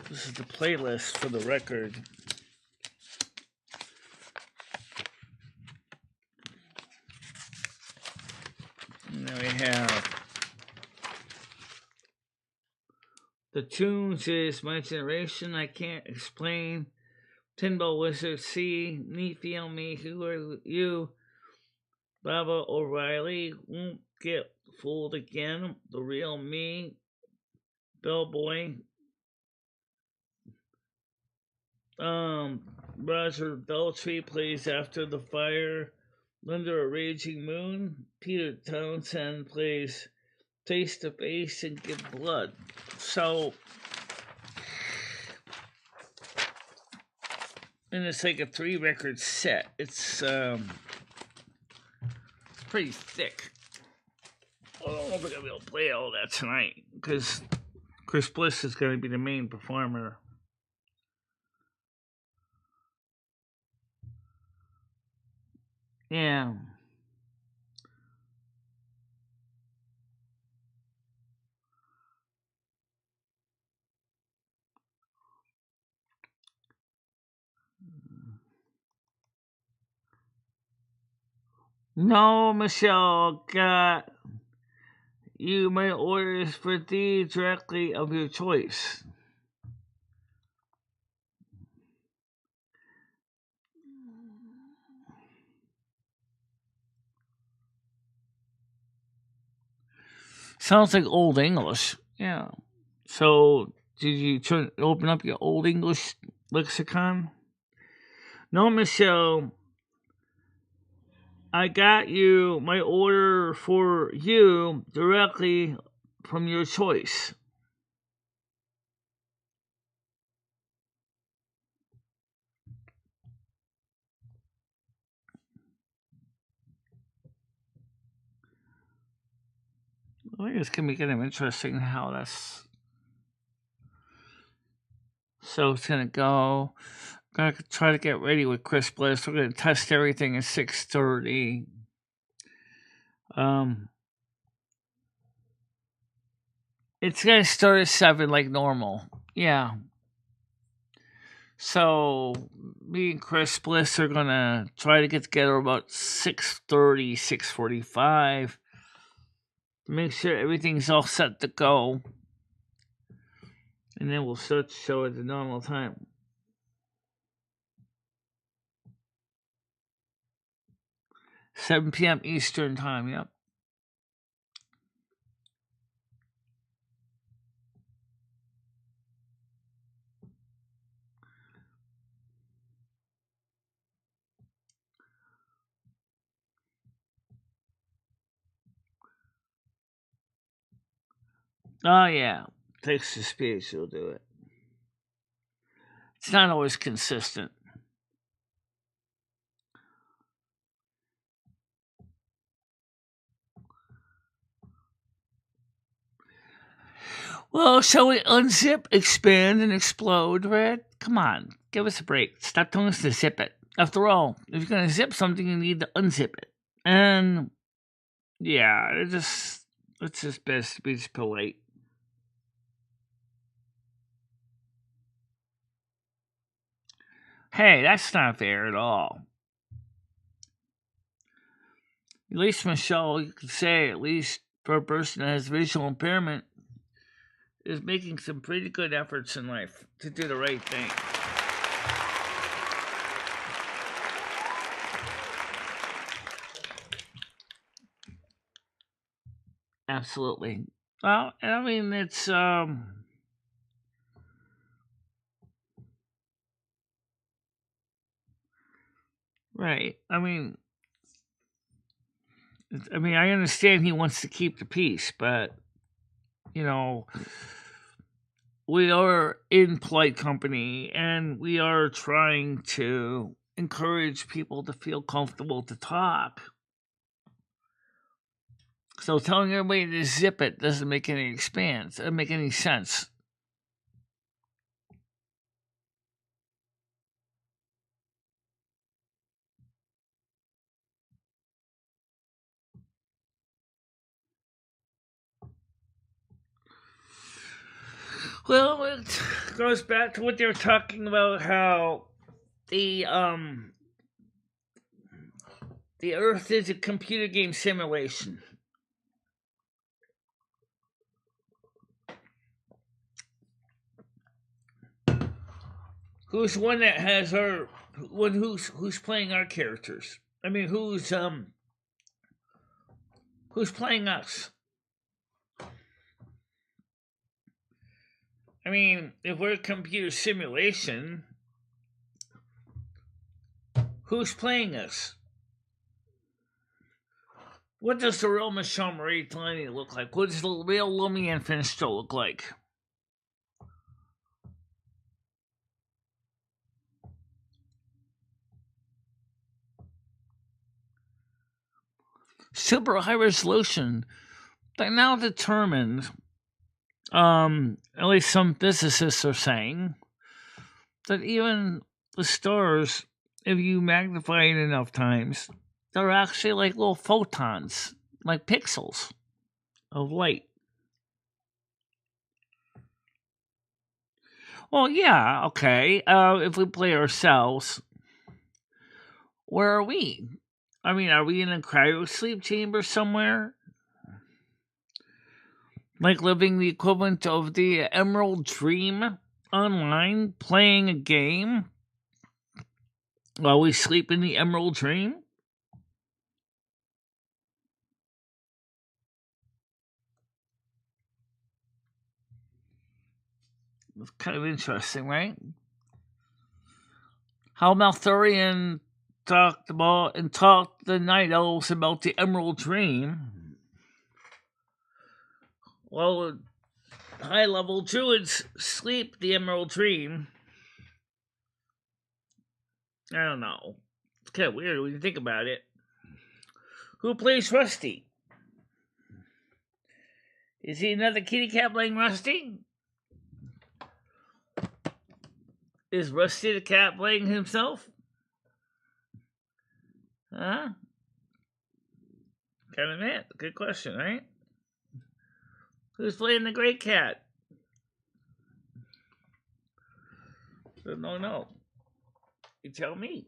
Speaker 2: This is the playlist for the record. And then we have the tunes is My Generation, I Can't Explain, Pinball Wizard C, Me Feel Me, Who Are You, Baba O'Reilly, Won't Get Fooled Again, The Real Me, Bellboy, Roger Daltrey plays After the Fire, Under a Raging Moon, Peter Townsend plays Face to Face and Give Blood. So and it's like a 3-record set. It's pretty thick. I don't know if I'm gonna be able to play all that tonight because Chris Bliss is gonna be the main performer. Yeah. No, Michelle, got you my orders for thee directly of your choice. Sounds like Old English. Yeah. So, did you open up your Old English lexicon? No, Michelle. I got you my order for you directly from your choice. I think it's gonna be kind of interesting how that's. So it's gonna go. Gonna try to get ready with Chris Bliss. We're gonna test everything at 6:30. It's gonna start at 7 like normal. Yeah. So me and Chris Bliss are gonna try to get together about 6:30, 6:45 to make sure everything's all set to go. And then we'll start the show at the normal time. 7 p.m. Eastern time, yep. Oh, yeah. Takes the speech, you'll do it. It's not always consistent. Well, shall we unzip, expand, and explode, Red? Come on, give us a break. Stop telling us to zip it. After all, if you're going to zip something, you need to unzip it. And, yeah, it's just best to be just polite. Hey, that's not fair at all. At least, Michelle, you could say, at least for a person that has visual impairment, is making some pretty good efforts in life to do the right thing. Absolutely. Well, I mean, it's right. I mean, I understand he wants to keep the peace, but you know, we are in polite company, and we are trying to encourage people to feel comfortable to talk. So telling everybody to zip it doesn't make any sense. Well, it goes back to what they were talking about, how the Earth is a computer game simulation. Who's one that has our who's playing our characters? I mean, who's playing us? I mean, if we're a computer simulation, who's playing us? What does the real Michelle Marie Delaney look like? What does the real Lumi and Finster look like? super high resolution. They now determined, at least some physicists are saying, that even the stars, if you magnify it enough times, they're actually like little photons, like pixels of light. Well, yeah, okay. If we play ourselves, where are we? I mean, are we in a cryo sleep chamber somewhere? Like living the equivalent of the Emerald Dream online, playing a game while we sleep in the Emerald Dream? It's kind of interesting, right? How Malthurian talked the Night Elves about the Emerald Dream. Well, high level druids sleep the Emerald Dream. I don't know. It's kind of weird when you think about it. Who plays Rusty? Is he another kitty cat playing Rusty? Is Rusty the cat playing himself? Huh? Kind of it. Good question, right? Who's playing the great cat? No. You tell me.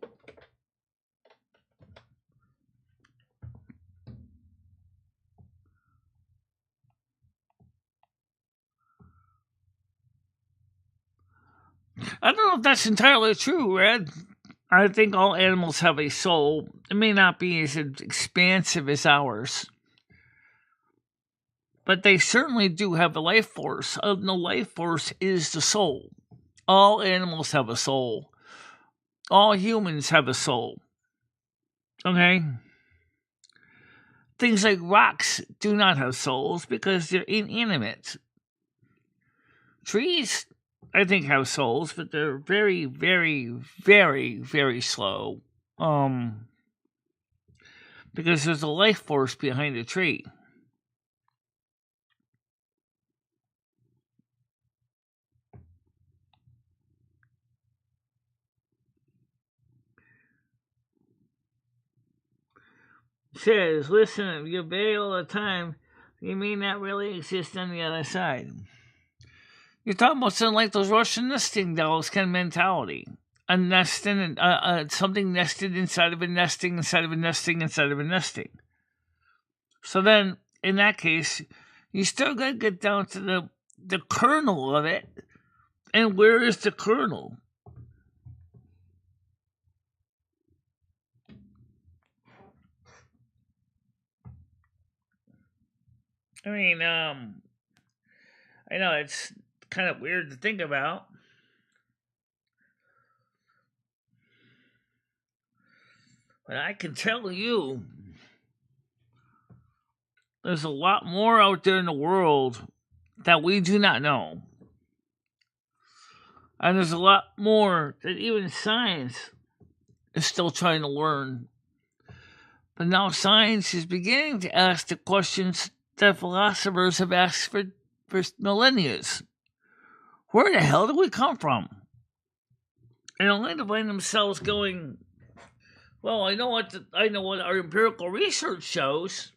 Speaker 2: I don't know if that's entirely true, Red. I think all animals have a soul. It may not be as expansive as ours, but they certainly do have a life force. And the life force is the soul. All animals have a soul. All humans have a soul. Okay? Things like rocks do not have souls because they're inanimate. Trees, I think, have souls, but they're very, very, very, very slow. Because there's a life force behind a tree. Says, listen, you obey all the time. You may not really exist on the other side. You're talking about something like those Russian nesting dolls kind of mentality. A nesting, something nested inside of a nesting, inside of a nesting, inside of a nesting. So then, in that case, you still got to get down to the kernel of it. And where is the kernel? I mean, I know it's kind of weird to think about. But I can tell you, there's a lot more out there in the world that we do not know. And there's a lot more that even science is still trying to learn. But now science is beginning to ask the questions that philosophers have asked for millennia. Where the hell did we come from? And only to find themselves going, well, I know what our empirical research shows,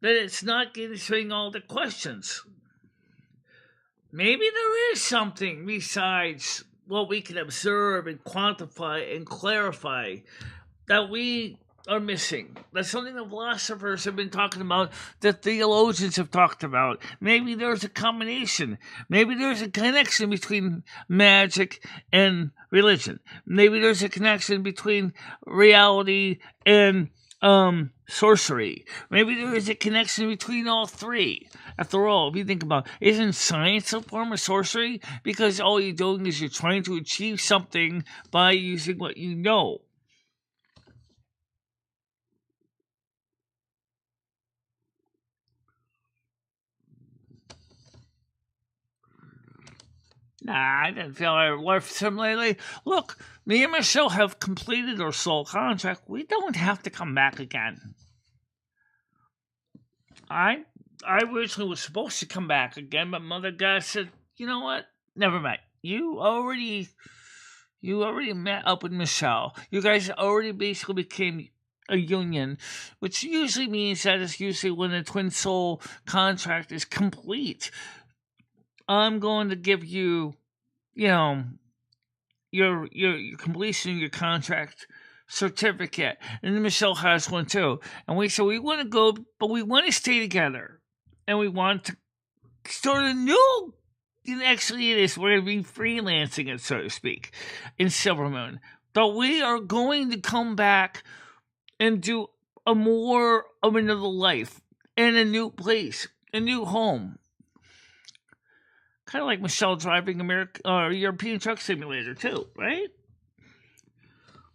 Speaker 2: that it's not answering all the questions. Maybe there is something besides what we can observe and quantify and clarify that we are missing. That's something the philosophers have been talking about, that theologians have talked about. Maybe there's a combination. Maybe there's a connection between magic and religion. Maybe there's a connection between reality and sorcery. Maybe there is a connection between all three. After all, if you think about it, isn't science a form of sorcery? Because all you're doing is you're trying to achieve something by using what you know. Nah, I didn't feel I left him lately. Look, me and Michelle have completed our soul contract. We don't have to come back again. I I originally was supposed to come back again, but Mother God said, you know what? Never mind. You already met up with Michelle. You guys already basically became a union, which usually means that it's usually when the twin soul contract is complete. I'm going to give you, you know, your completion of your contract certificate, and then Michelle has one too. And we want to go, but we want to stay together, and we want to start a new. Actually, it is. We're going to be freelancing it, so to speak, in Silver Moon. But we are going to come back and do a more of another life in a new place, a new home. Kind of like Michelle driving European Truck Simulator, too, right?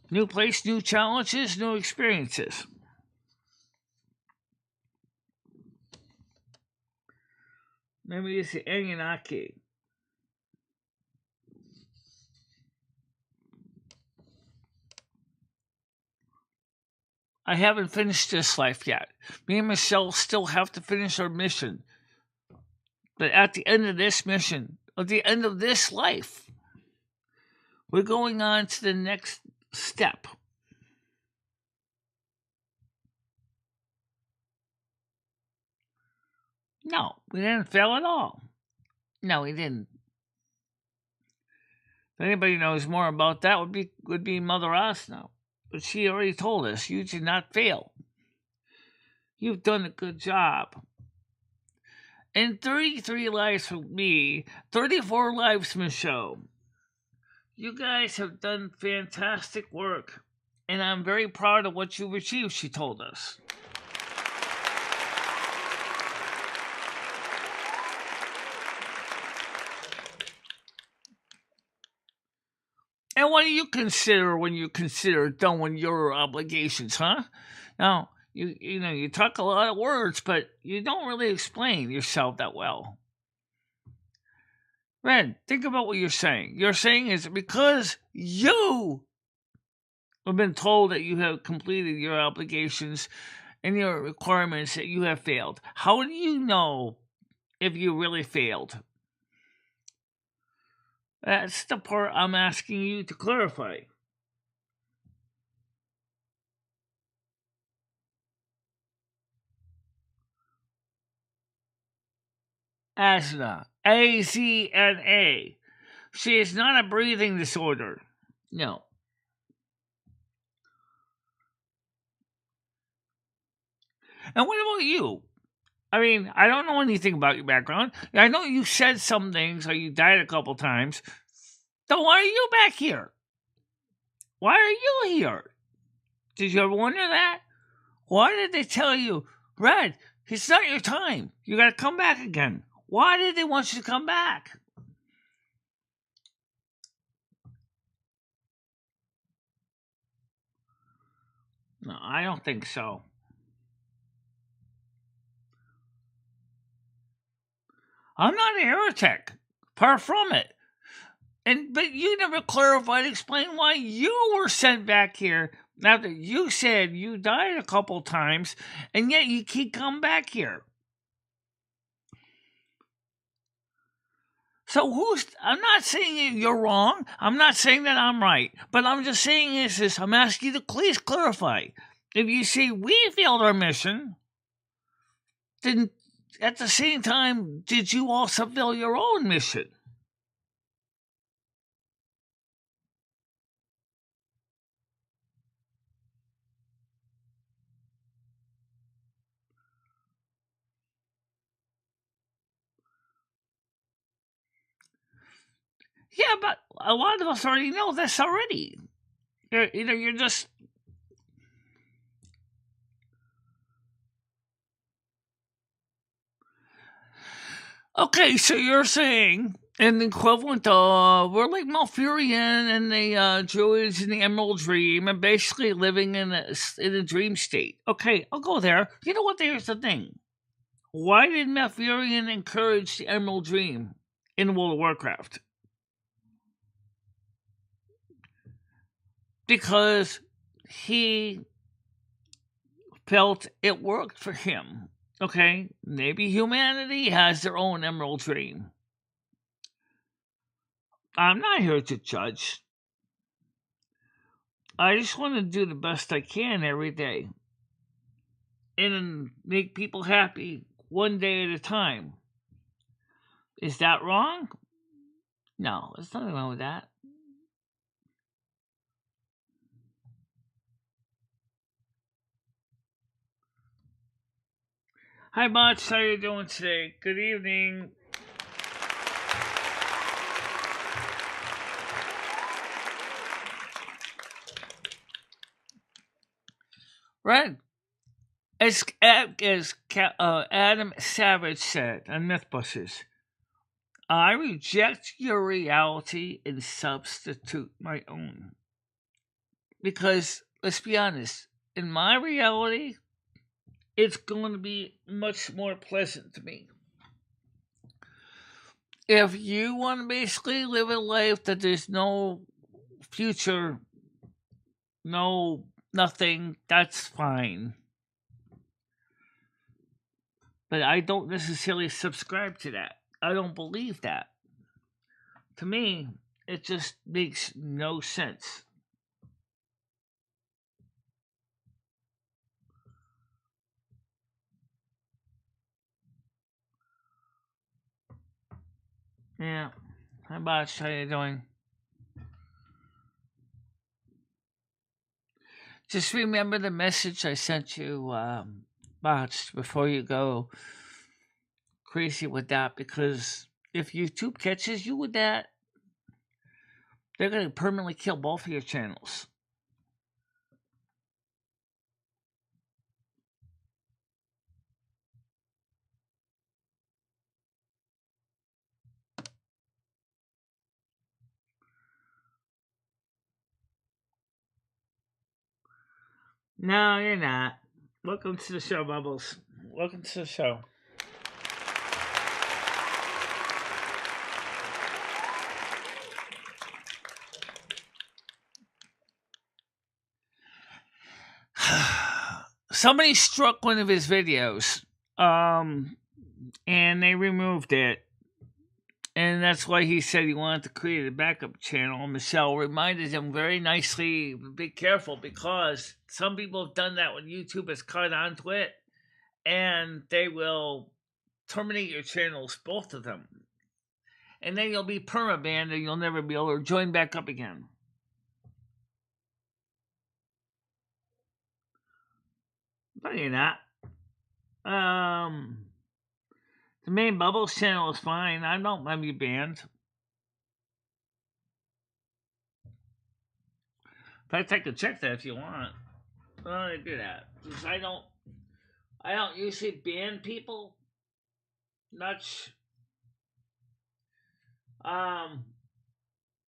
Speaker 2: New place, new challenges, new experiences. Maybe it's the Anunnaki. I haven't finished this life yet. Me and Michelle still have to finish our mission. But at the end of this mission, at the end of this life, we're going on to the next step. No, we didn't fail at all. No, we didn't. If anybody knows more about that, would be Mother Osno. But she already told us you did not fail. You've done a good job. And 33 lives for me, 34 lives from the show. You guys have done fantastic work, and I'm very proud of what you've achieved, she told us. And what do you consider when you consider done your obligations, huh? Now, you talk a lot of words, but you don't really explain yourself that well. Red, think about what you're saying. You're saying is because you have been told that you have completed your obligations and your requirements that you have failed. How do you know if you really failed? That's the part I'm asking you to clarify. Asthma. AZNA. She is not a breathing disorder. No. And what about you? I mean, I don't know anything about your background. I know you said some things, or you died a couple times. So why are you back here? Why are you here? Did you ever wonder that? Why did they tell you, Red, it's not your time. You gotta come back again. Why did they want you to come back? No, I don't think so. I'm not a heretic. Far from it. But you never clarified, explain why you were sent back here after you said you died a couple times, and yet you keep coming back here. So I'm not saying you're wrong. I'm not saying that I'm right. But I'm just saying is I'm asking you to please clarify. If you say we failed our mission, then at the same time, did you also fail your own mission? Yeah, but a lot of us already know this already. You're just... Okay, so you're saying an equivalent of we're like Malfurion and the Druids in the Emerald Dream and basically living in a dream state. Okay, I'll go there. You know what? Here's the thing. Why did Malfurion encourage the Emerald Dream in World of Warcraft? because he felt it worked for him. Okay, maybe humanity has their own emerald dream. I'm not here to judge. I just want to do the best I can every day and make people happy one day at a time. Is that wrong? No, there's nothing wrong with that. Hi, Bots. How you doing today? Good evening. Right. As Adam Savage said on Mythbusters, I reject your reality and substitute my own. Because, let's be honest, in my reality, it's going to be much more pleasant to me. If you want to basically live a life that there's no future, no nothing, that's fine. But I don't necessarily subscribe to that. I don't believe that. To me, it just makes no sense. Yeah. Hi, Bosh. How you doing? Just remember the message I sent you, Bosh, before you go crazy with that, because if YouTube catches you with that, they're going to permanently kill both of your channels. No, you're not. Welcome to the show, Bubbles. Welcome to the show. Somebody struck one of his videos, and they removed it. And that's why he said he wanted to create a backup channel. Michelle reminded him very nicely, be careful, because some people have done that when YouTube has caught onto it, and they will terminate your channels, both of them. And then you'll be permabanned and you'll never be able to join back up again. But you're not. The main Bubbles channel is fine. I don't want to be banned. In fact, I could check that if you want. Why don't I do that? Because I don't usually ban people much.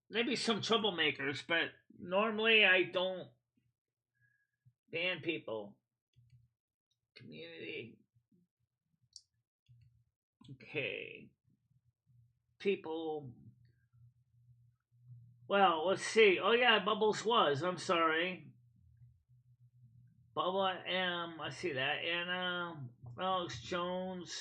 Speaker 2: Maybe some troublemakers, but normally I don't ban people. Community. Okay. People. Well, let's see. Oh yeah, Bubbles was. I'm sorry. Bubba I see that. And Alex Jones.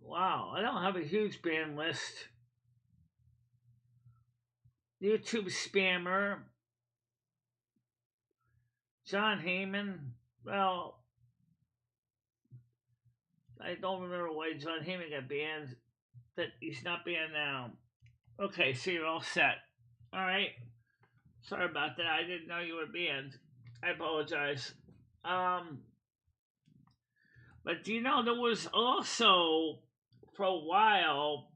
Speaker 2: Wow, I don't have a huge ban list. YouTube spammer. John Heyman. Well, I don't remember why John Heyman got banned. That he's not banned now. Okay, so you're all set. All right. Sorry about that. I didn't know you were banned. I apologize. But do you know there was also for a while,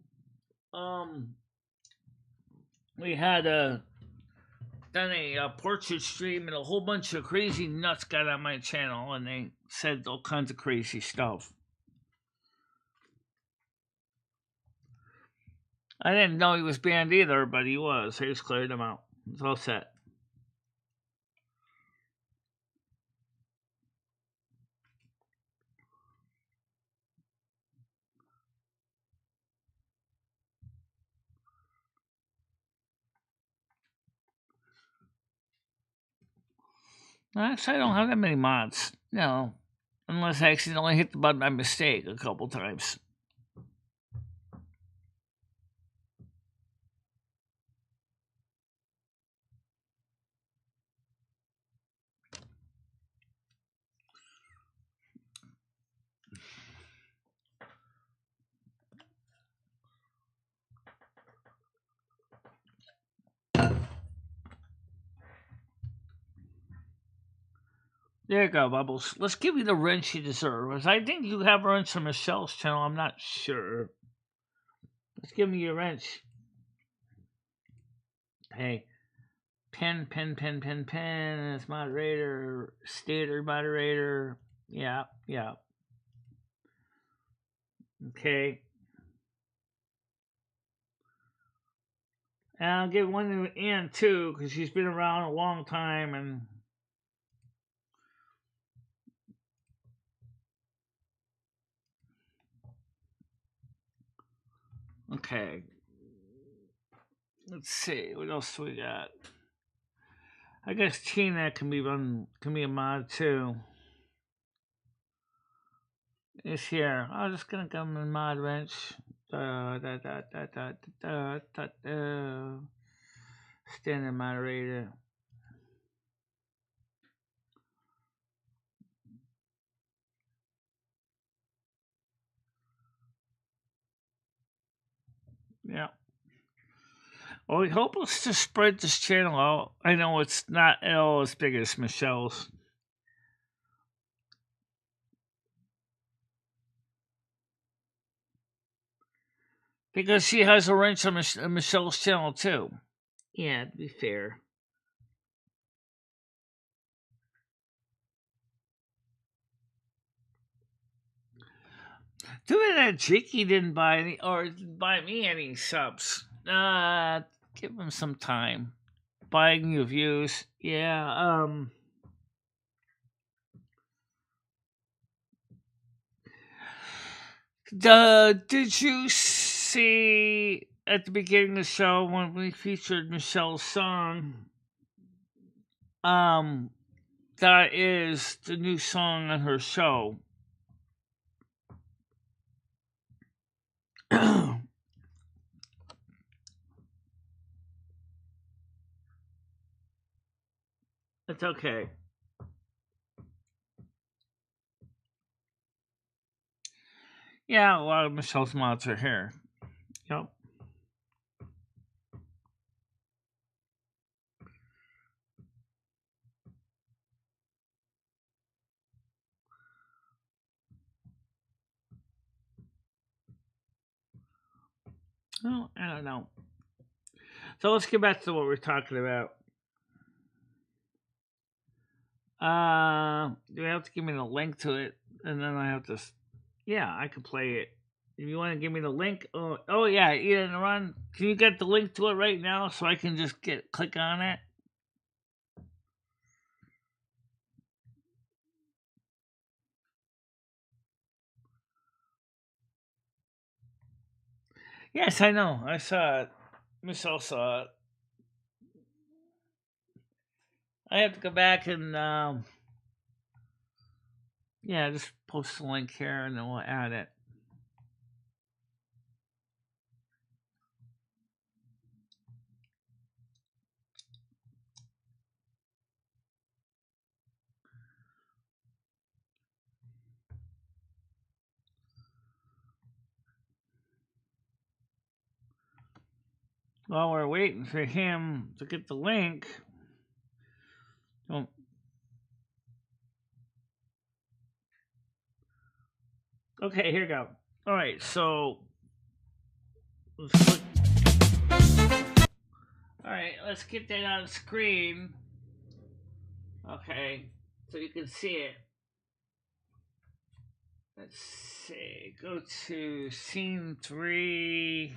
Speaker 2: we had done a portrait stream and a whole bunch of crazy nuts got on my channel and they said all kinds of crazy stuff. I didn't know he was banned either, but he was. I just cleared him out. It's all set. Actually, I don't have that many mods. No. Unless I accidentally hit the button by mistake a couple times. There you go, Bubbles. Let's give you the wrench you deserve. 'Cause I think you have a wrench from Michelle's channel. I'm not sure. Let's give me your wrench. Hey, pen. It's moderator, stator moderator. Yeah. Okay. And I'll give one to Ann too, because she's been around a long time and. Okay. Let's see, what else do we got? I guess Tina can be a mod too. It's here. I'm just gonna come in mod wrench. Standard moderator. Yeah. Well, we hope it's to spread this channel out. I know it's not at all as big as Michelle's. Because she has a wrench on Michelle's channel too. Yeah, to be fair. Too bad that Jakey didn't buy any, or didn't buy me any subs. Give him some time. Buying you views. Yeah, did you see at the beginning of the show when we featured Michelle's song? That is the new song on her show. It's okay. Yeah, a lot of Michelle's mods are here. Yep. Oh, I don't know. So let's get back to what we're talking about. You have to give me the link to it, and then I have to. Yeah, I can play it. If you want to give me the link, oh yeah, Ian, Ron, can you get the link to it right now so I can just click on it? Yes, I know. I saw it. Michelle saw it. I have to go back and yeah, just post the link here and then we'll add it. While we're waiting for him to get the link, okay, here we go. All right, so all right, let's get that on screen. Okay, so you can see it. Let's see. Go to scene 3.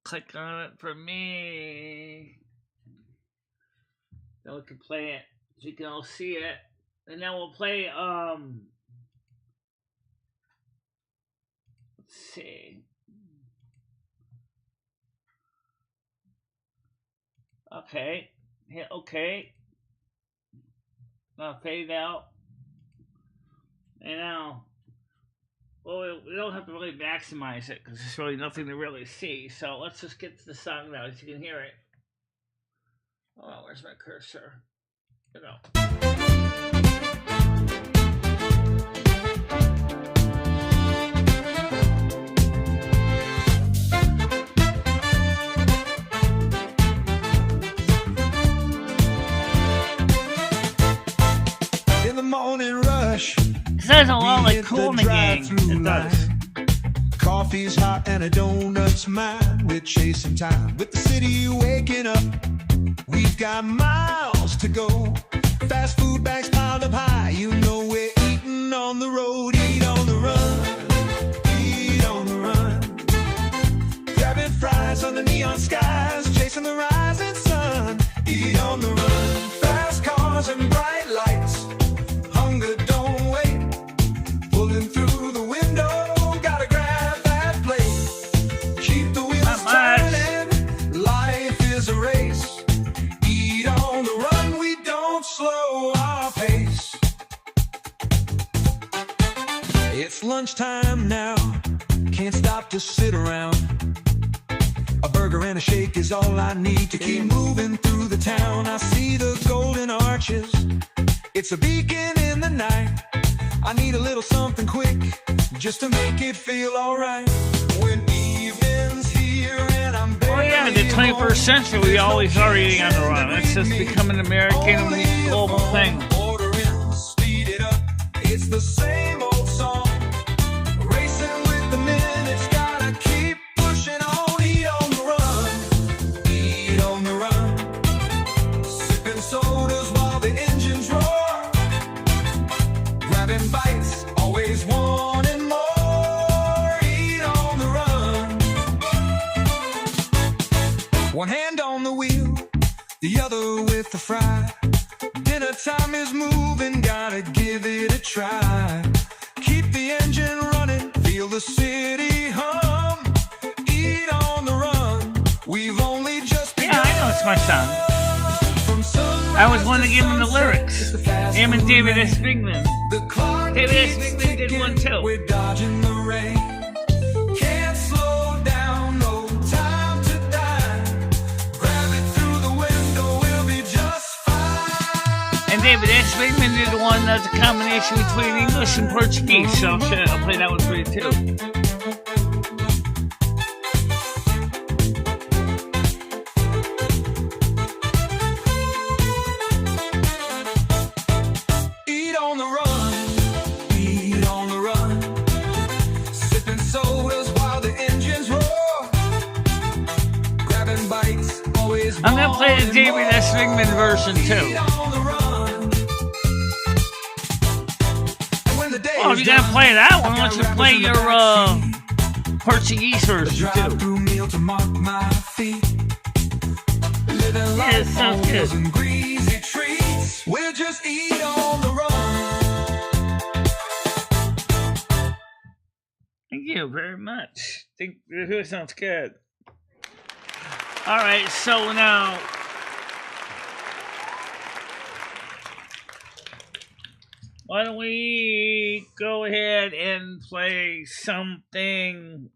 Speaker 2: Click on it for me. Then we can play it so you can all see it. And then we'll play let's see. Okay. Yeah, okay. fade out. And now, well, we don't have to really maximize it because there's really nothing to really see. So let's just get to the song now, so you can hear it. Oh, where's my cursor? There we go.
Speaker 1: In the morning rush,
Speaker 2: It sounds a lot like Cool and the Gang. It does.
Speaker 1: Coffee's hot and a donut's mine. We're chasing time with the city waking up. We've got miles to go. Fast food bags piled up high. You know we're eating on the road. Eat on the run. Eat on the run. Grabbing fries on the neon skies. Chasing the rising sun. Eat on the run. Fast cars and bright lights. Hunger don't wait. Pulling through the window. Gotta grab that plate. Keep the wheels turning. Life is a race. Eat on the run. We don't slow our pace. It's lunchtime now. Can't stop to sit around. A burger and a shake is all I need to keep moving through the town. I see the golden arches. It's a beacon in the night. I need a little something quick just to make it feel alright. When evening's here and I'm
Speaker 2: Oh yeah, in the 21st century, we always are eating on the run. It's just become an American global thing.
Speaker 1: Ordering, speed it up. It's the same old song. Racing with the minutes, gotta keep pushing on. Eat on the run. Eat on the run. Sipping sodas while the engines roar. Grabbing bites, always wanting more. Eat on the run. One hand on the wheel, the other with the fry. Dinner time is moving, gotta give it a try. Keep the engine running, feel the city hum. Eat on the run, we've only just begun.
Speaker 2: Yeah, I know it's my song. I was one to give him the lyrics. Him and David S. Bigman. David S. Bigman did one too.
Speaker 1: We're dodging the rain. Can't slow down, no time to die. Grab it through the window, we'll be just fine.
Speaker 2: And David S. Bigman did one that's a combination between English and Portuguese. So I'll play that one for you too.
Speaker 1: Eat on the run, eat on the run. Sipping sodas while the engines roar. Grabbing bites, always.
Speaker 2: I'm gonna play the David S. Bigman version too. Oh, if you're gonna play that one, why don't you play your Portuguese version too?
Speaker 1: Meal to mark my feet. Living
Speaker 2: Yeah, it sounds good.
Speaker 1: and greasy treats. We'll just eat on the run.
Speaker 2: Thank you very much. Think it sounds good. All right, so now why don't we go ahead and play something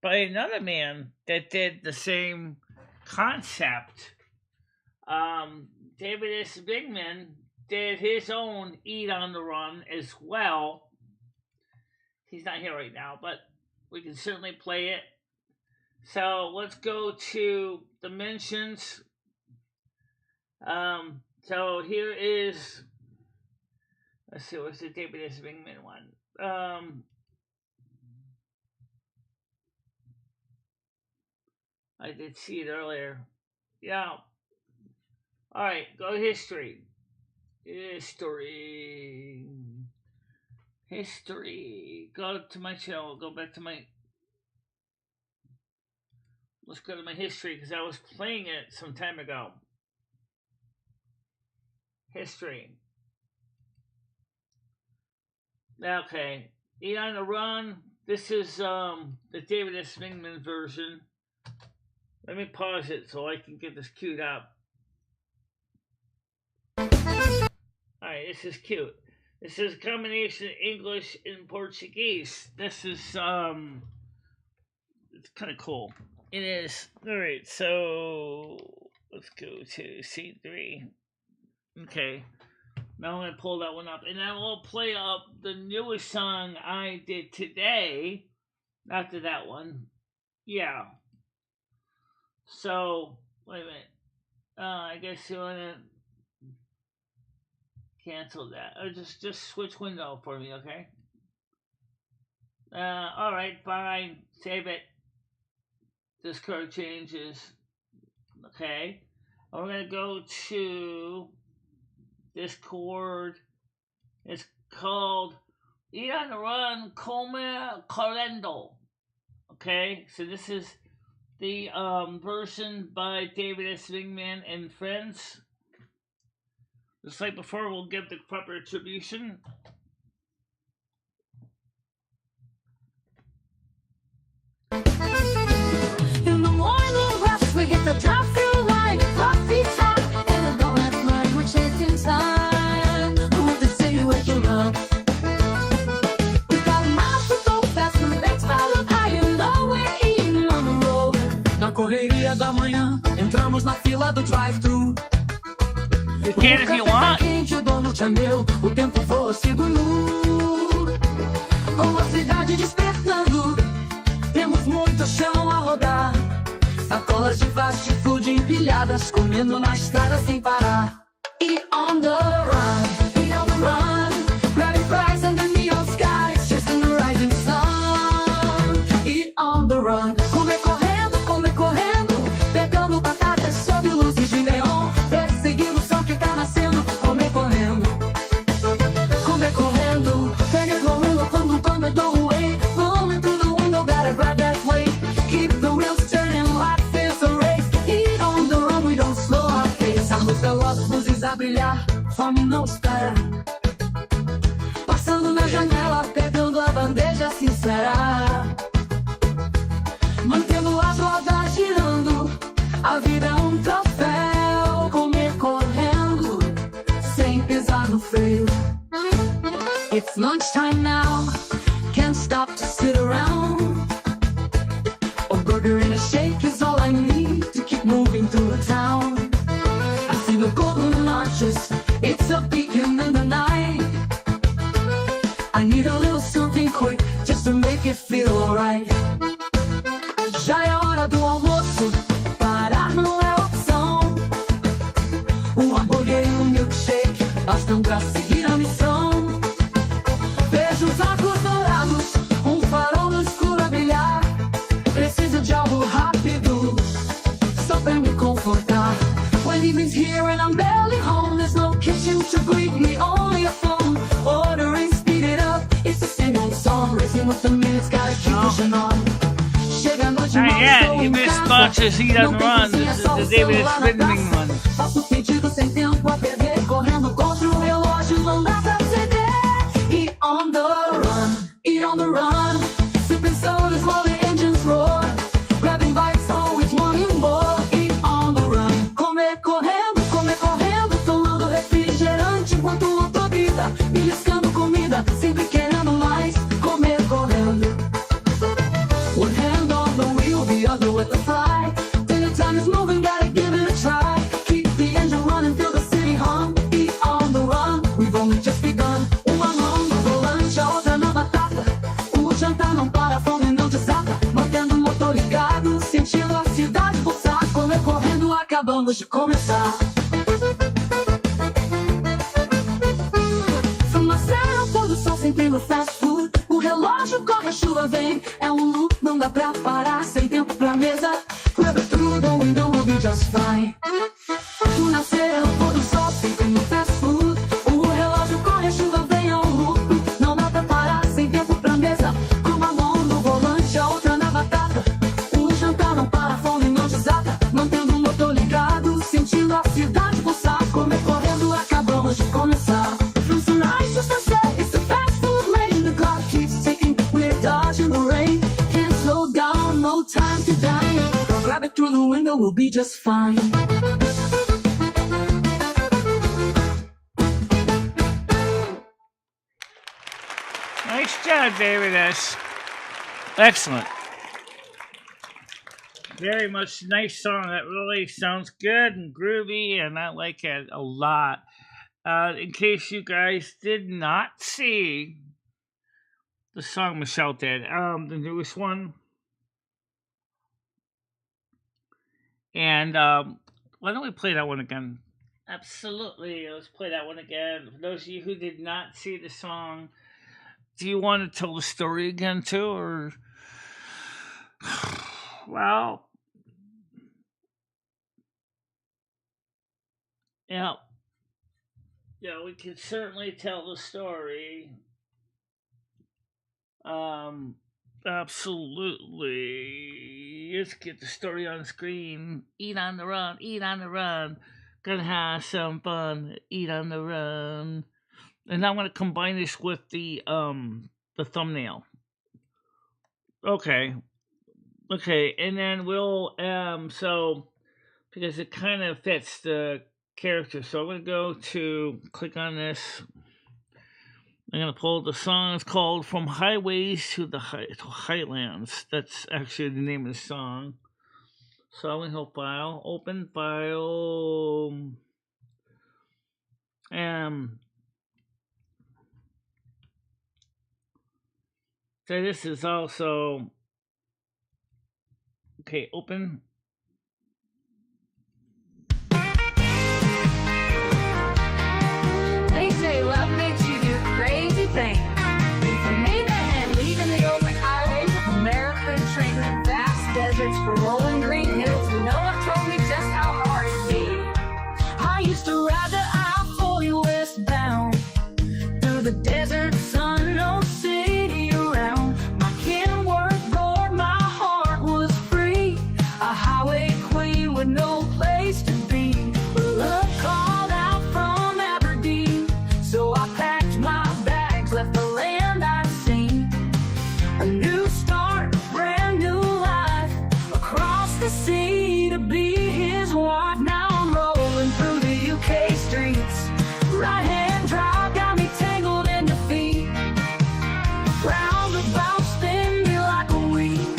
Speaker 2: by another man that did the same concept. David S. Bigman did his own Eat on the Run as well. He's not here right now, but we can certainly play it. So let's go to the mentions. So here is, let's see, what's the David S. Bigman one? I did see it earlier. Yeah. All right, go history. History. Go to my channel. Go back to my. Let's go to my history because I was playing it some time ago. History. Okay. Eat on the Run. This is the David S. Bigman version. Let me pause it so I can get this queued up. right, this is cute. This is a combination of English and Portuguese. This is it's kind of cool. It is. All right, so let's go to C3. Okay. Now I'm gonna pull that one up, and I will play up the newest song I did today. After that one, yeah. So wait a minute. I guess you wanna cancel that, or just switch window for me, okay? All right, fine. Save it. Discord changes. Okay. And we're gonna go to Discord. It's called Eat on the Run Come Correndo. Okay, so this is the version by David S. Wingman and friends. Just like before, we'll give the proper attribution.
Speaker 3: In the morning rush, we get the top through line, coffee time, and the donut line, we're chasing time. Who would say what you love? We got miles to go fast, and the next mile high, you know we're eating on the road.
Speaker 1: Na correria da manhã, entramos na fila do drive-thru.
Speaker 2: You can if you want.
Speaker 1: Quente, o donut é meu, o tempo voa seguro. Com a cidade despertando, temos muito chão a rodar. Sacolas de fast food empilhadas, comendo na estrada sem parar.
Speaker 3: Eat on the run, eat on the run, grabbing fries under neon skies, chasing the rising sun.
Speaker 1: Eat on the run,
Speaker 3: Comer correndo, pegando batatas sob luzes de neon, perseguir o sol que tá nascendo.
Speaker 1: comer correndo.
Speaker 3: Comer correndo, pega correndo quando I go away. Rolling through the window, gotta grab that weight. Keep the wheels turning, life is a race. Eat on the run, we don't slow our pace.
Speaker 1: A luz veloz, luzes a brilhar, fome não espera.
Speaker 3: Passando na janela, pegando a bandeja sincera.
Speaker 1: Mantendo as rodas girando,
Speaker 3: A vida é um troféu. Comer correndo, sem pisar no freio. It's lunchtime now, can't stop to sit around.
Speaker 1: a burger and a shake is all I need to keep moving through the town.
Speaker 3: I see the golden arches, it's a beacon in the night.
Speaker 1: I need a little something quick just to make it feel alright.
Speaker 3: Já é hora do almoço, parar não é opção.
Speaker 1: Um hambúrguer e um milkshake bastam pra seguir a missão.
Speaker 3: Vejo os arcos dourados, um farol no escuro a brilhar.
Speaker 1: Preciso de algo rápido, só pra me confortar.
Speaker 3: When evening's here and I'm barely home, there's no kitchen to greet me, only a phone. Ordering, speed it up,
Speaker 1: It's the same old song, racing with the minutes, gotta keep pushing on.
Speaker 3: chega a noite
Speaker 2: Not
Speaker 3: mal
Speaker 2: yet.
Speaker 3: estou
Speaker 2: You
Speaker 3: em
Speaker 2: missed
Speaker 3: casa.
Speaker 2: Bunches Eat on
Speaker 3: Não
Speaker 2: the
Speaker 3: tem
Speaker 2: Run.
Speaker 3: cozinha,
Speaker 2: This is
Speaker 3: só
Speaker 2: the
Speaker 3: o
Speaker 2: David
Speaker 3: celular na
Speaker 2: Spindling
Speaker 3: praça.
Speaker 2: one.
Speaker 3: Faço pedido sem tempo a perder, correndo contra o relógio, não dá pra ceder. Eat on the run, eat on the run, sipping sodas while the engines roar, grabbing bites, always wanting more. Eat on the run, comer correndo, tomando refrigerante enquanto o motor grita, beliscando comida, sempre querendo mais. Comer correndo, one hand on the wheel, the other with the fly. Till the time is moving, gotta give it a try. Keep the engine running till the city hum. Eat on the run, we've only just begun. Uma mão no volante, a outra na batata. O jantar não para, a fome não desata. Mantendo o motor ligado, sentindo a cidade pulsar. Comer correndo, acabamos de começar. Fumaceira ao pôr do sol, sempre no fast food. O relógio corre, a chuva vem. É um loop, não dá pra parar. Sem tempo pra mesa. Grab it through the window, we'll be just fine. O nascer ao pôr do sol, sempre no fast food. O relógio corre, a chuva vem. É um loop, não dá pra parar. Sem tempo pra mesa. Com uma mão no volante, a outra na batata. O jantar não para, a fome não desata. Mantendo o motor ligado, sentindo a cidade pulsar. Comer correndo, acabamos de começar. From sunrise to sunset, it's a fast food lane. The clock keeps ticking, we're dodging the rain. Can't slow down, no time to dine. Grab it through the window, we'll be just fine.
Speaker 2: Nice job, David S. Excellent. Very much nice song. That really sounds good and groovy, and I like it a lot. In case you guys did not see the song Michelle did, the newest one. And why don't we play that one again? Absolutely. Let's play that one again. For those of you who did not see the song, do you want to tell the story again too? Or, well, yeah. Yeah, we can certainly tell the story. Absolutely. Let's get the story on the screen. Eat on the run, eat on the run. Gonna have some fun. Eat on the run. And I'm gonna combine this with the thumbnail. Okay. Okay, and then we'll so because it kind of fits the character. So I'm gonna go to click on this. I'm gonna pull the song. It's called "From Highways to the Highlands." That's actually the name of the song. So I'm gonna go file, open file, so this is also okay. Open.
Speaker 3: They say love makes you do crazy things. For me, and leaving the open highways of America, trading vast deserts for rolling green hills. No one told me just how hard it'd be. I used to ride the I-40 westbound through the desert, sun, no city around. My can worked bored, my heart was free. A highway queen with no place to be. Love called out from Aberdeen, so I packed my bags, left the land I'd seen. A new start, brand new life, across the sea to be his wife. Now I'm rolling through the UK streets. Right-hand drive got me tangled in defeat. Roundabouts spin me like a wheel.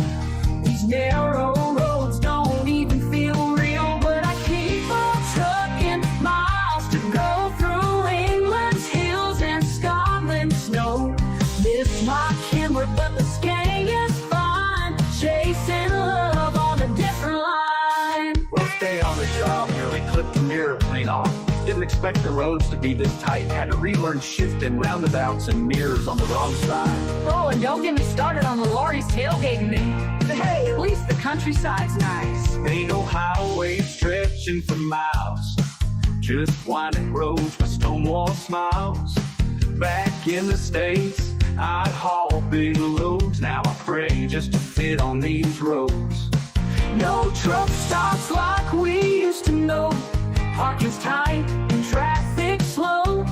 Speaker 3: These narrow roads don't even feel real, but I keep on trucking miles to go through England's hills and Scotland's snow. This my Kenworth, but the skang is fine. Chasing love on a different line.
Speaker 1: First day on the job, nearly clipped the mirror plane off. Didn't expect the roads to be this tight. Had to relearn shifting roundabouts and mirrors on the wrong side.
Speaker 3: Oh, and don't get me started on the lorries tailgating me. But hey, at least the countryside's nice.
Speaker 1: Ain't no highway stretching for miles, just winding roads with stonewall smiles. Back in the States, I'd haul big loads. Now I pray just to fit on these roads.
Speaker 3: No truck stops like we used to know. Parking's tight and traffic slow,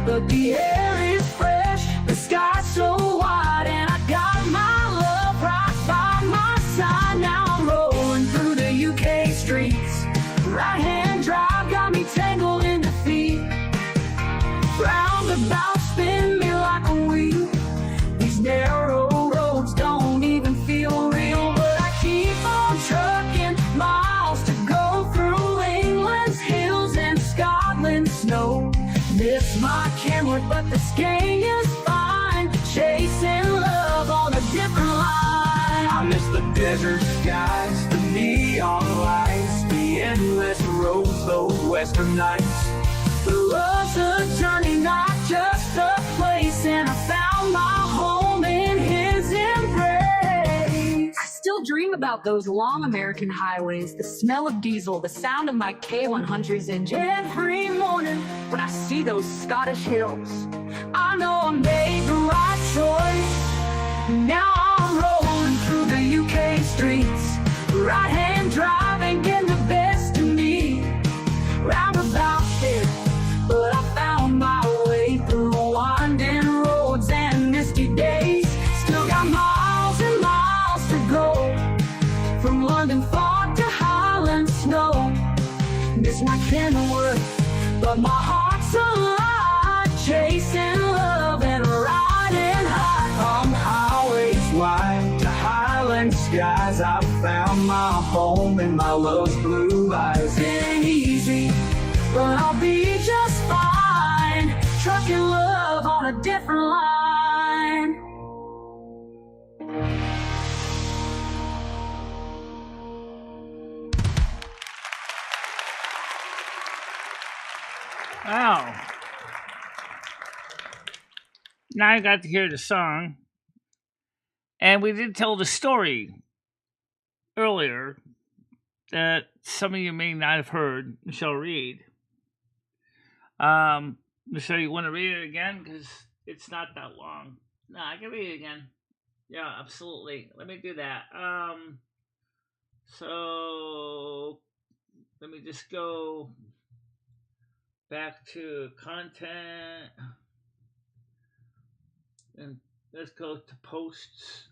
Speaker 3: but the air is fresh, the sky's so wide, and I got my love right by my side. Now I'm rolling through the UK streets. Right-hand drive got me tangled in defeat. Roundabouts spin me like a wheel. These narrow roads don't even feel real, but I keep on trucking miles to go through England's hills and Scotland's snow. This my Kenworth, but the skang is fine. Chasing love on a different line.
Speaker 1: I miss the desert skies, the neon lights, the endless roads, those western nights.
Speaker 3: The love's a journey, not just a place, and I found my home in his embrace. I still dream about those long American highways, the smell of diesel, the sound of my K100's engine. Every morning when I see those Scottish hills, I know I made the right choice. Now I'm rolling through the UK streets. Right-hand drive ain't getting the best of me. Roundabouts there, but I found my way through winding roads and misty days. Still got miles and miles to go, from London fog to Highland snow. Miss my Kenworth, but my heart's alive, chasing love and riding high. as I found my home in my love's blue eyes. It ain't easy, but I'll be just fine. Trucking love on a different line.
Speaker 2: Wow. Now I got to hear the song. And we did tell the story earlier that some of you may not have heard Michelle read. Michelle, you want to read it again? Because it's not that long. No, I can read it again. Yeah, absolutely. Let me do that. So let me just go back to content. And let's go to posts.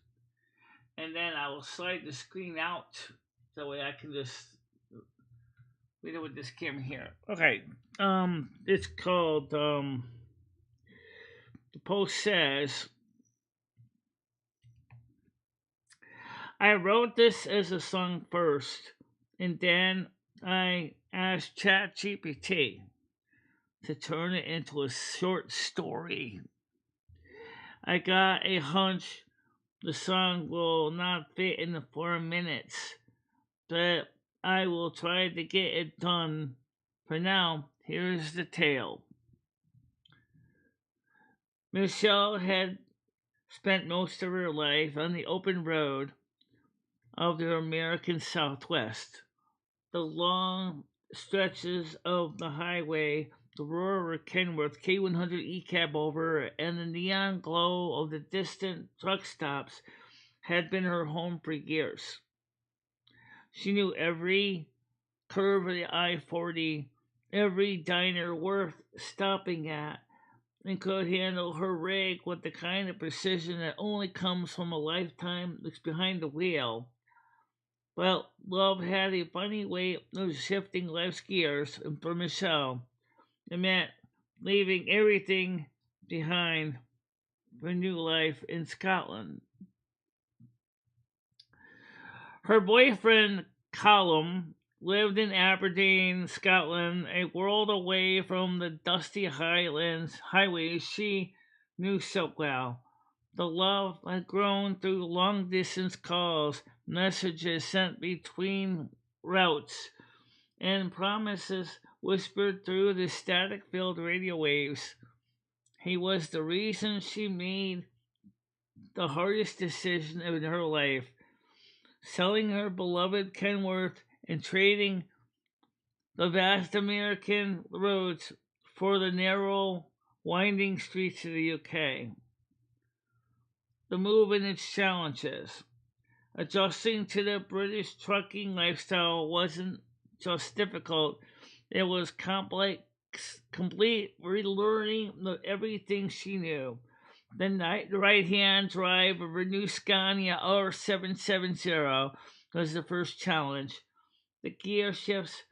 Speaker 2: And then I will slide the screen out. That way I can just read it with this camera here. Okay. It's called, the post says, I wrote this as a song first, and then I asked ChatGPT to turn it into a short story. I got a hunch the song will not fit in the 4 minutes, but I will try to get it done. For now, here's the tale. Michelle had spent most of her life on the open road of the American Southwest. The long stretches of the highway, the roar of Kenworth K100 cab over, and the neon glow of the distant truck stops had been her home for years. She knew every curve of the I-40, every diner worth stopping at, and could handle her rig with the kind of precision that only comes from a lifetime that's behind the wheel. But love had a funny way of shifting life's gears, and for Michelle, it meant leaving everything behind for new life in Scotland. Her boyfriend, Callum, lived in Aberdeen, Scotland, a world away from the dusty highways she knew so well. The love had grown through long-distance calls, messages sent between routes, and promises whispered through the static-filled radio waves. He was the reason she made the hardest decision in her life, selling her beloved Kenworth and trading the vast American roads for the narrow, winding streets of the UK. The move and its challenges. Adjusting to the British trucking lifestyle wasn't just difficult, it was complex, complete relearning of everything she knew. The right-hand drive of her new Scania R770 was the first challenge. The gear shifts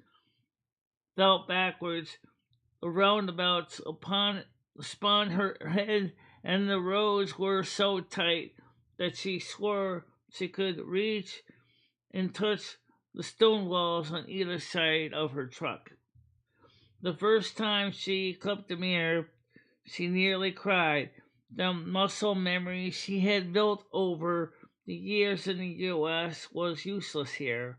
Speaker 2: felt backwards, the roundabouts spun her head, and the roads were so tight that she swore she could reach and touch the stone walls on either side of her truck. The first time she clipped the mirror, she nearly cried. The muscle memory she had built over the years in the U.S. was useless here.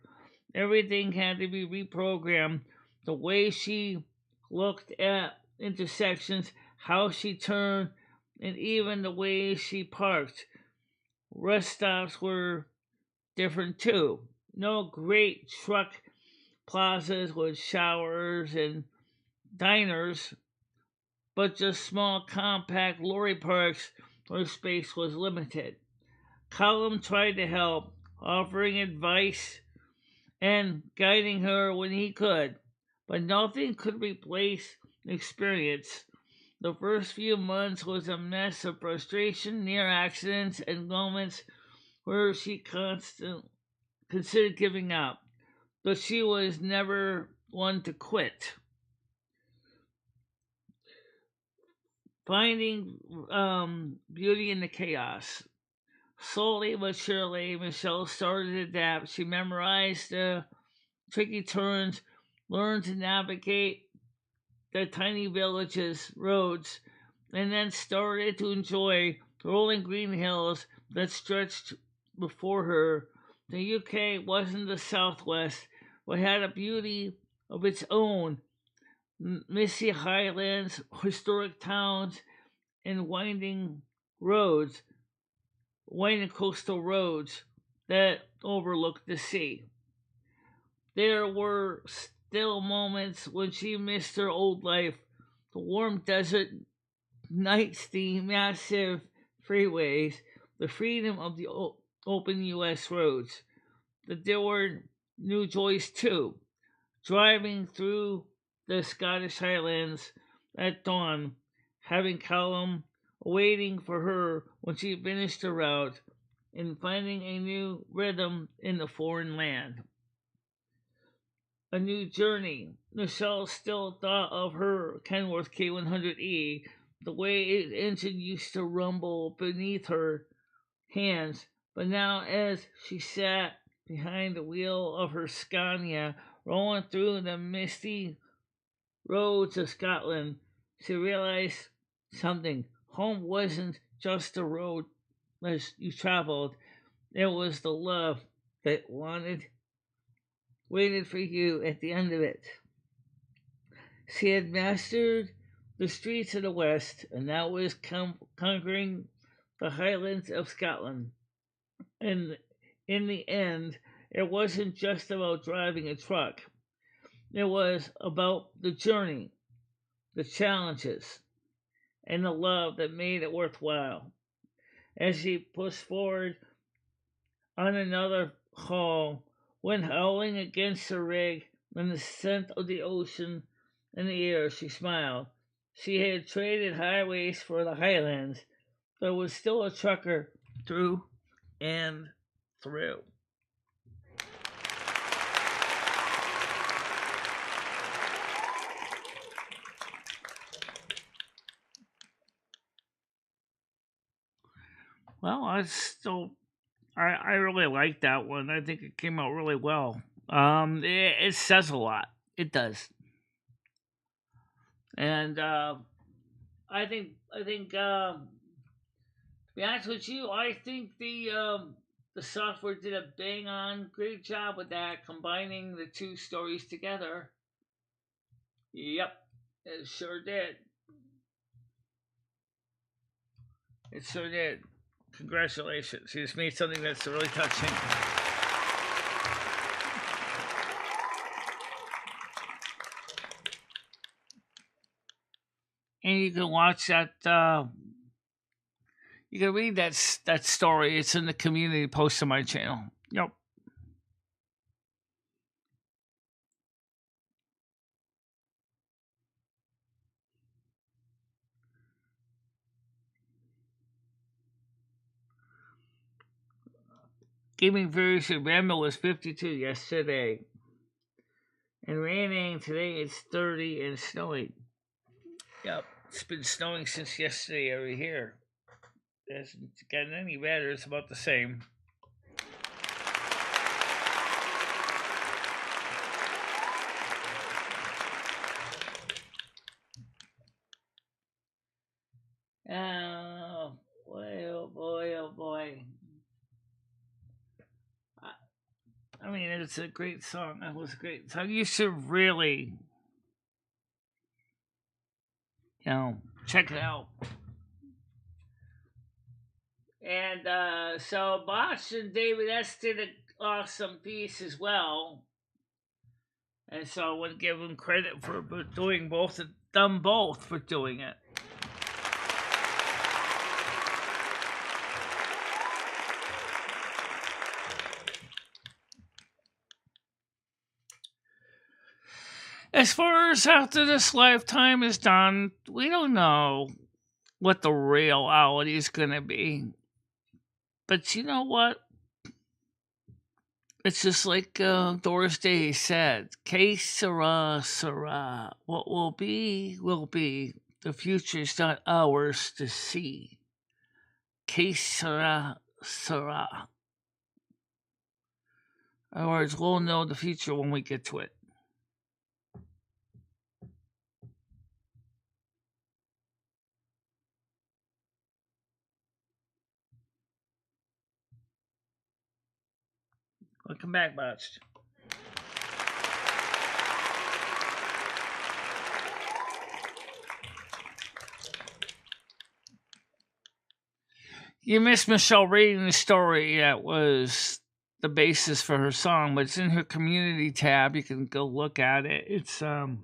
Speaker 2: Everything had to be reprogrammed. The way she looked at intersections, how she turned, and even the way she parked. Rest stops were different too. No great truck plazas with showers and diners, but just small compact lorry parks where space was limited. Callum tried to help, offering advice and guiding her when he could, but nothing could replace experience. The first few months was a mess of frustration, near accidents, and moments where she considered giving up, but she was never one to quit. Finding beauty in the chaos. Slowly but surely, Michelle started to adapt. She memorized the tricky turns, learned to navigate the tiny village's roads, and then started to enjoy the rolling green hills that stretched before her. The UK wasn't the Southwest, but had a beauty of its own. Misty highlands, historic towns, and roads, winding coastal roads that overlooked the sea. There were still moments when she missed her old life, the warm desert nights, the massive freeways, the freedom of the open U.S. roads. But there were new joys too. Driving through the Scottish Highlands at dawn, having Callum waiting for her when she finished her route, and finding a new rhythm in the foreign land. A new journey. Michelle still thought of her Kenworth K100E, the way its engine used to rumble beneath her hands, but now as she sat behind the wheel of her Scania, rolling through the misty roads of Scotland, she realized something. Home wasn't just the road as you traveled, it was the love that waited for you at the end of it. She had mastered the streets of the West, and now was conquering the Highlands of Scotland. And in the end, it wasn't just about driving a truck. It was about the journey, the challenges, and the love that made it worthwhile. As she pushed forward on another haul, when howling against the rig and the scent of the ocean in the air, she smiled. She had traded highways for the highlands, but was still a trucker through and through. Well, I really like that one. I think it came out really well. It says a lot. It does, and to be honest with you, I think the software did a bang on great job with that, combining the two stories together. Yep, it sure did. It sure did. Congratulations. You just made something that's really touching. And you can watch that. You can read that story. It's in the community post on my channel. Yep. Gaming version Rambo was 52 yesterday. And raining today, it's 30 and snowing. Yep, it's been snowing since yesterday over here. It hasn't gotten any better, it's about the same. Oh boy, oh boy, oh boy. I mean, it's a great song. That was a great song. You should really, check it out. And so Bosch and David S did an awesome piece as well. And so I would give them credit for doing both, them both for doing it. As far as after this lifetime is done, we don't know what the reality is going to be. But you know what? It's just like Doris Day said, Que sera, sera. What will be, will be. The future is not ours to see. Que sera, Sarah. In other words, we'll know the future when we get to it. Welcome back, Botched. You missed Michelle reading the story that was the basis for her song, but it's in her community tab. You can go look at it. It's the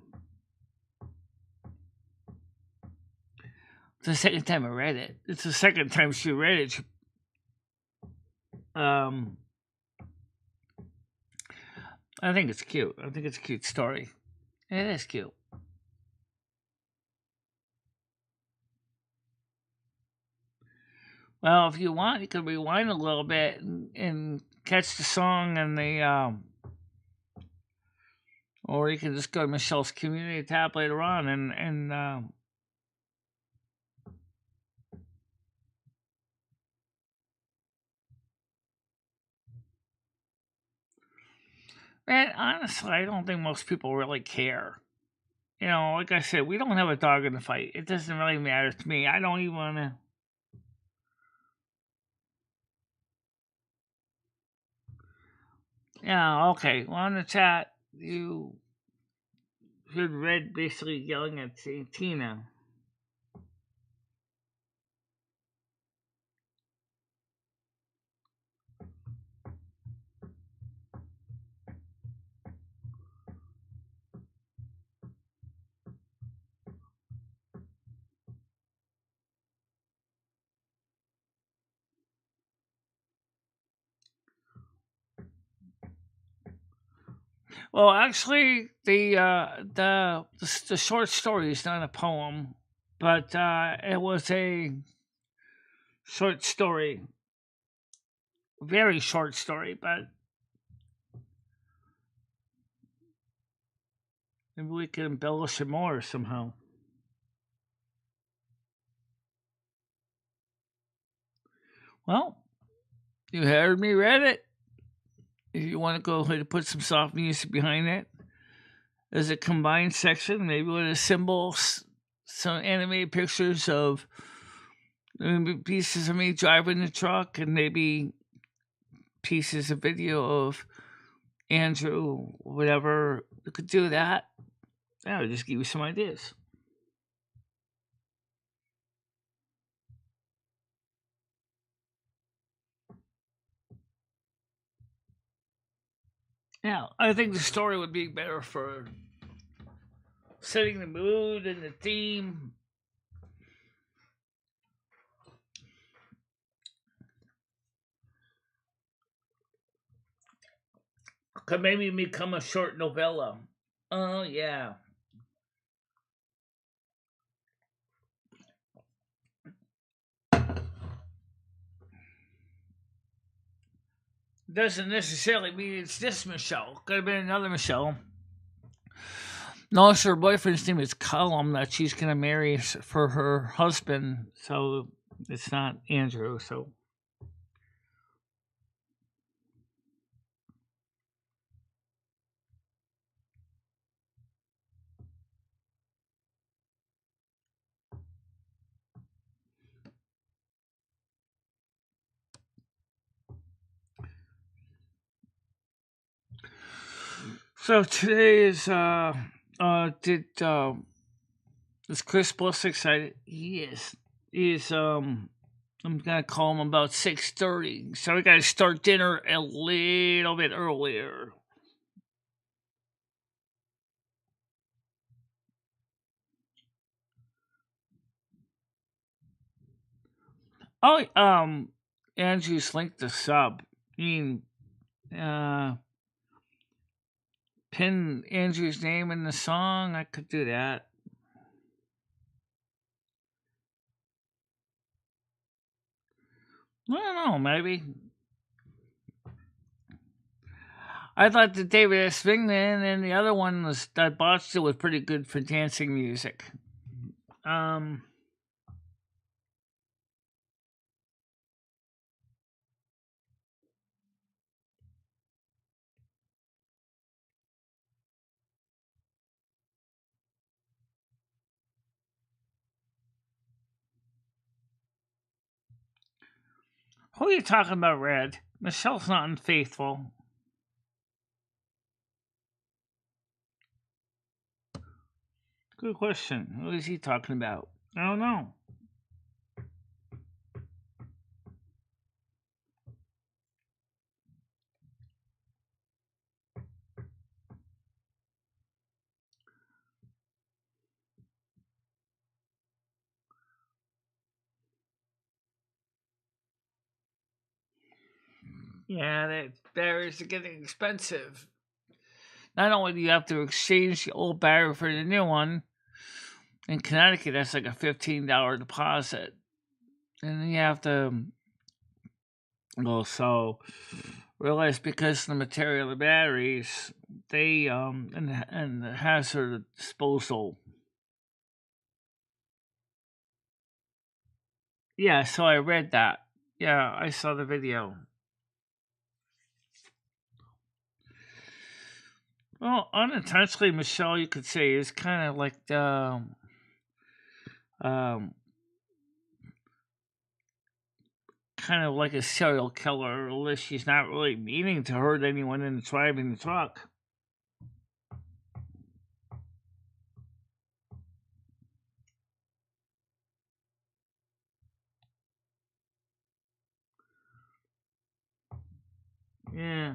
Speaker 2: second time I read it. It's the second time she read it. I think it's cute. I think it's a cute story. It is cute. Well, if you want, you can rewind a little bit and catch the song and the or you can just go to Michelle's community tab later on and man, honestly, I don't think most people really care. You know, like I said, we don't have a dog in the fight. It doesn't really matter to me. I don't even want to. Yeah, okay. Well, in the chat, you heard Red basically yelling at Tina. Well, actually, the short story is not a poem, but it was a short story, very short story. But maybe we can embellish it more somehow. Well, you heard me read it. If you want to go ahead and put some soft music behind it, there's a combined section, maybe with a symbol, some animated pictures of pieces of me driving the truck, and maybe pieces of video of Andrew, whatever. You could do that. Yeah, I'll just give you some ideas. Yeah, I think the story would be better for setting the mood and the theme. Could maybe become a short novella. Oh, yeah. Doesn't necessarily mean it's this Michelle. Could have been another Michelle. No, her boyfriend's name is Callum that she's going to marry for her husband. So it's not Andrew. So. So today is is Chris Bliss excited? He is. I'm gonna call him about 6:30. So we gotta start dinner a little bit earlier. Oh, Andrew's linked the sub. I mean, pin Andrew's name in the song. I could do that. I don't know, maybe. I thought the David S. Spingman and the other one was that botched it was pretty good for dancing music. Who are you talking about, Red? Michelle's not unfaithful. Good question. Who is he talking about? I don't know. Yeah, the barriers are getting expensive. Not only do you have to exchange the old barrier for the new one, in Connecticut, that's like a $15 deposit. And then you have to also realize because of the material of the batteries, they and the hazard disposal. Yeah, so I read that. Yeah, I saw the video. Well, unintentionally, Michelle, you could say, is kind of like the um, kind of like a serial killer, unless she's not really meaning to hurt anyone in driving the truck. Yeah.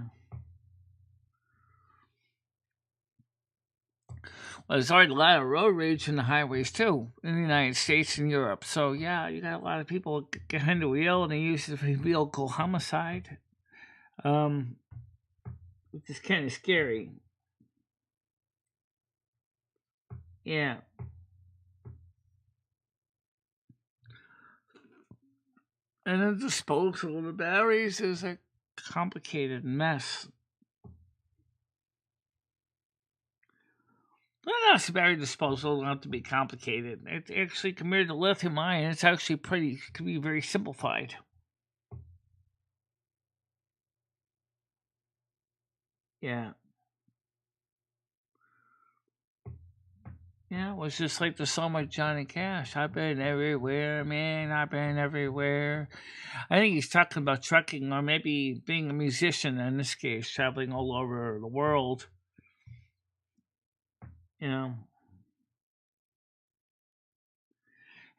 Speaker 2: Well, there's already a lot of road rage in the highways too, in the United States and Europe. So yeah, you got a lot of people get behind the wheel and they use it for vehicle homicide, um, which is kind of scary. Yeah, and the disposal of the batteries is a complicated mess. Well, not battery disposal don't have to be complicated. It actually, compared to lithium ion, it's actually can be very simplified. Yeah. Yeah, it was just like the song by Johnny Cash. I've been everywhere, man. I've been everywhere. I think he's talking about trucking or maybe being a musician in this case, traveling all over the world. You know,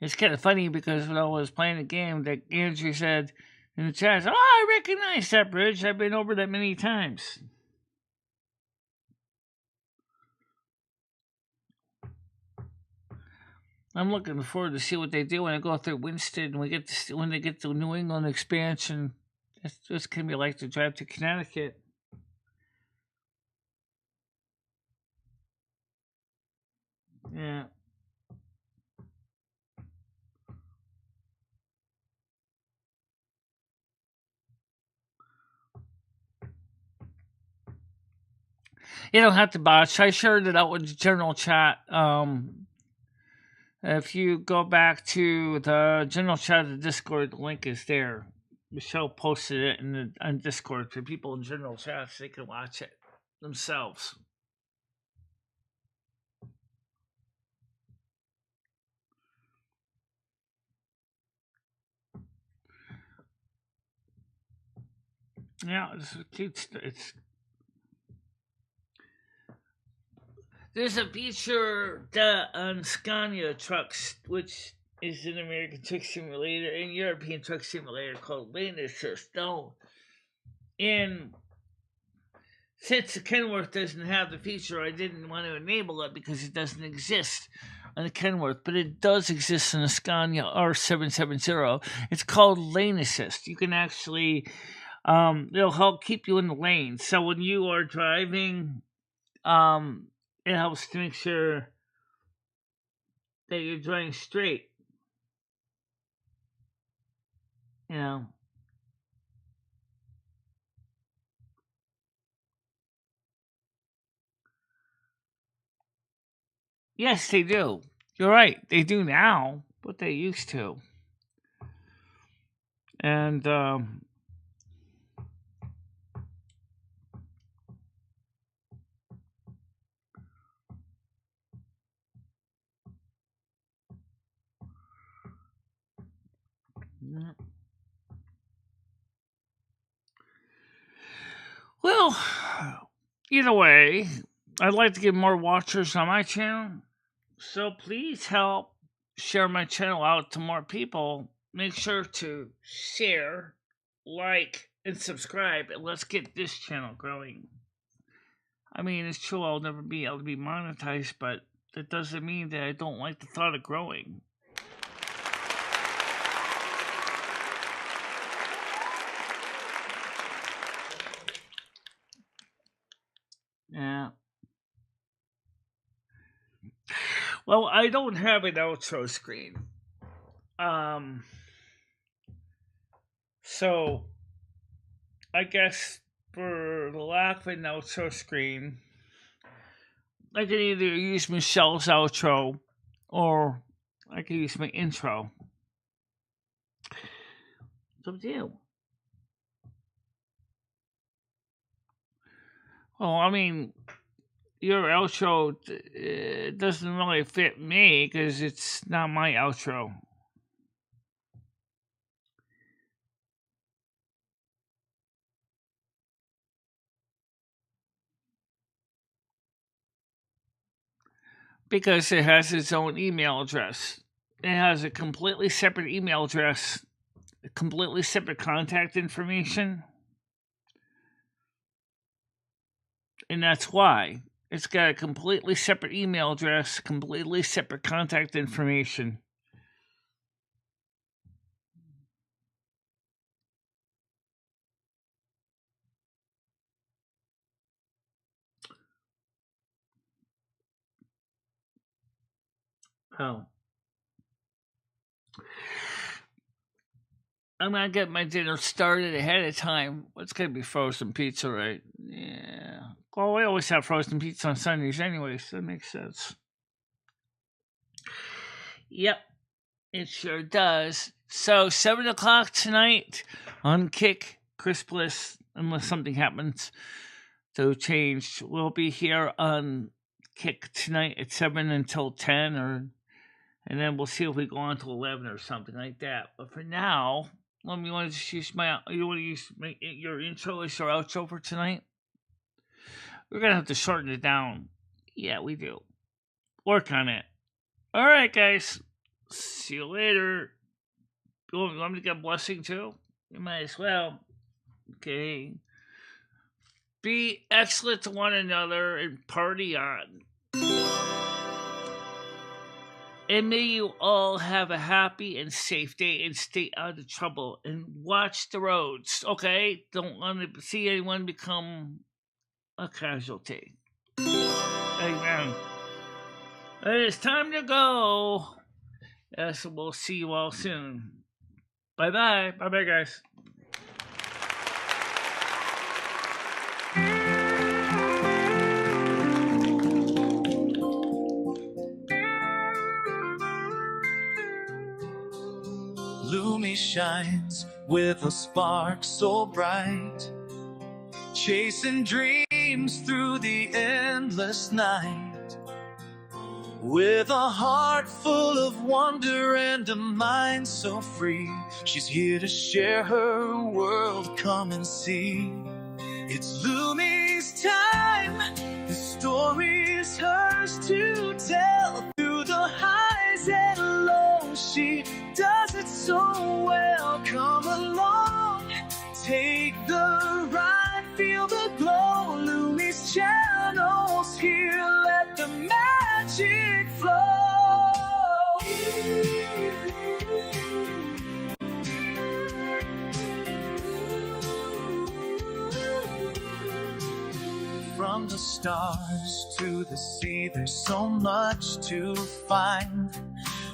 Speaker 2: it's kind of funny because when I was playing the game, that Andrew said in the chat, "Oh, I recognize that bridge. I've been over that many times." I'm looking forward to see what they do when I go through Winston and when they get to New England expansion. That's gonna be like to drive to Connecticut. Yeah. You don't have to botch. I shared it out with the general chat. If you go back to the general chat of the Discord, the link is there. Michelle posted it on Discord for people in general chat so they can watch it themselves. Yeah, it's there's a feature on Scania trucks, which is an American Truck Simulator and European Truck Simulator called Lane Assist. Now, in since the Kenworth doesn't have the feature, I didn't want to enable it because it doesn't exist on the Kenworth, but it does exist in the Scania R770. It's called Lane Assist. You can actually, it'll help keep you in the lane. So when you are driving, it helps to make sure that you're driving straight. You know. Yes, they do. You're right. They do now, but they used to. And either way, I'd like to get more watchers on my channel. So please help share my channel out to more people. Make sure to share, like, and subscribe, and let's get this channel growing. I mean, it's true I'll never be able to be monetized, but that doesn't mean that I don't like the thought of growing. Yeah. Well, I don't have an outro screen. So I guess for the lack of an outro screen, I can either use Michelle's outro or I can use my intro. It's up to you. Well, I mean, your outro doesn't really fit me because it's not my outro. Because it has its own email address. It has a completely separate email address, a completely separate contact information. And that's why. It's got a completely separate email address, completely separate contact information. Oh. I'm gonna get my dinner started ahead of time. It's gonna be frozen pizza, right? Yeah. Well, we always have frozen pizza on Sundays anyway, so that makes sense. Yep, it sure does. So 7 o'clock tonight on Kick, Chris Bliss, unless something happens to change, we'll be here on Kick tonight at 7 until 10, and then we'll see if we go on to 11 or something like that. But for now, let me want to just use your intro as your outro for tonight. We're gonna have to shorten it down. Yeah, we do. Work on it. All right, guys. See you later. You want me to get a blessing too? You might as well. Okay. Be excellent to one another and party on. And may you all have a happy and safe day and stay out of trouble and watch the roads, okay? Don't want to see anyone become a casualty. Amen. It's time to go. Yes, we'll see you all soon. Bye-bye. Bye-bye, guys.
Speaker 1: Lumi shines with a spark so bright, chasing dreams through the endless night. With a heart full of wonder and a mind so free, she's here to share her world, come and see. It's Lumi's time, the story's hers to tell. Through the highs and lows, she does it so well. Come along, take the ride, feel the glow. Lumi's channel's here, let the magic flow. From the stars to the sea, there's so much to find.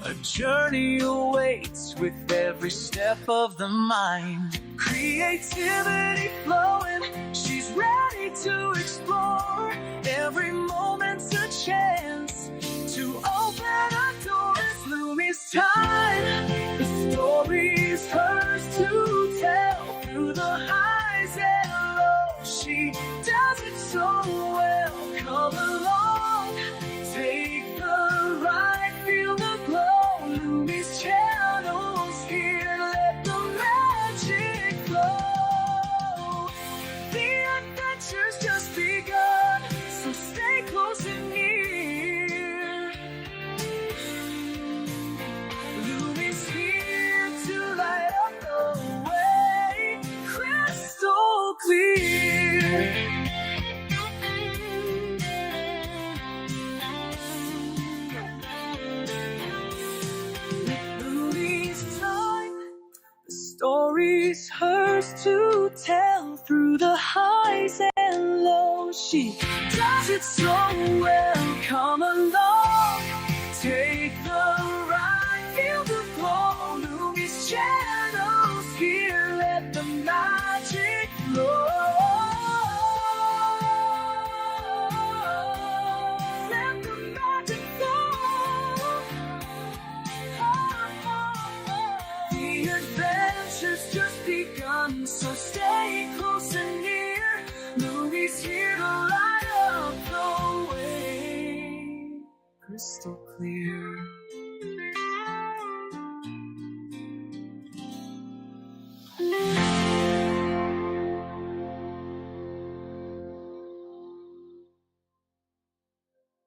Speaker 1: A journey awaits with every step of the mind. Creativity flowing, she's ready to explore. Every moment's a chance to open a door. It's Lumi's time, the story's hers to tell. Through the highs and lows, she does it so well. Come along, take the ride, feel the glow. Lumi's channel's here, let the magic flow. The adventure's just begun. She does it so well. Come along, take the ride, feel the glow. Lumi's channels here, let the magic flow. Let the magic flow. The adventure's just begun, so stay close and near. Lumi's here to light up the way, crystal clear.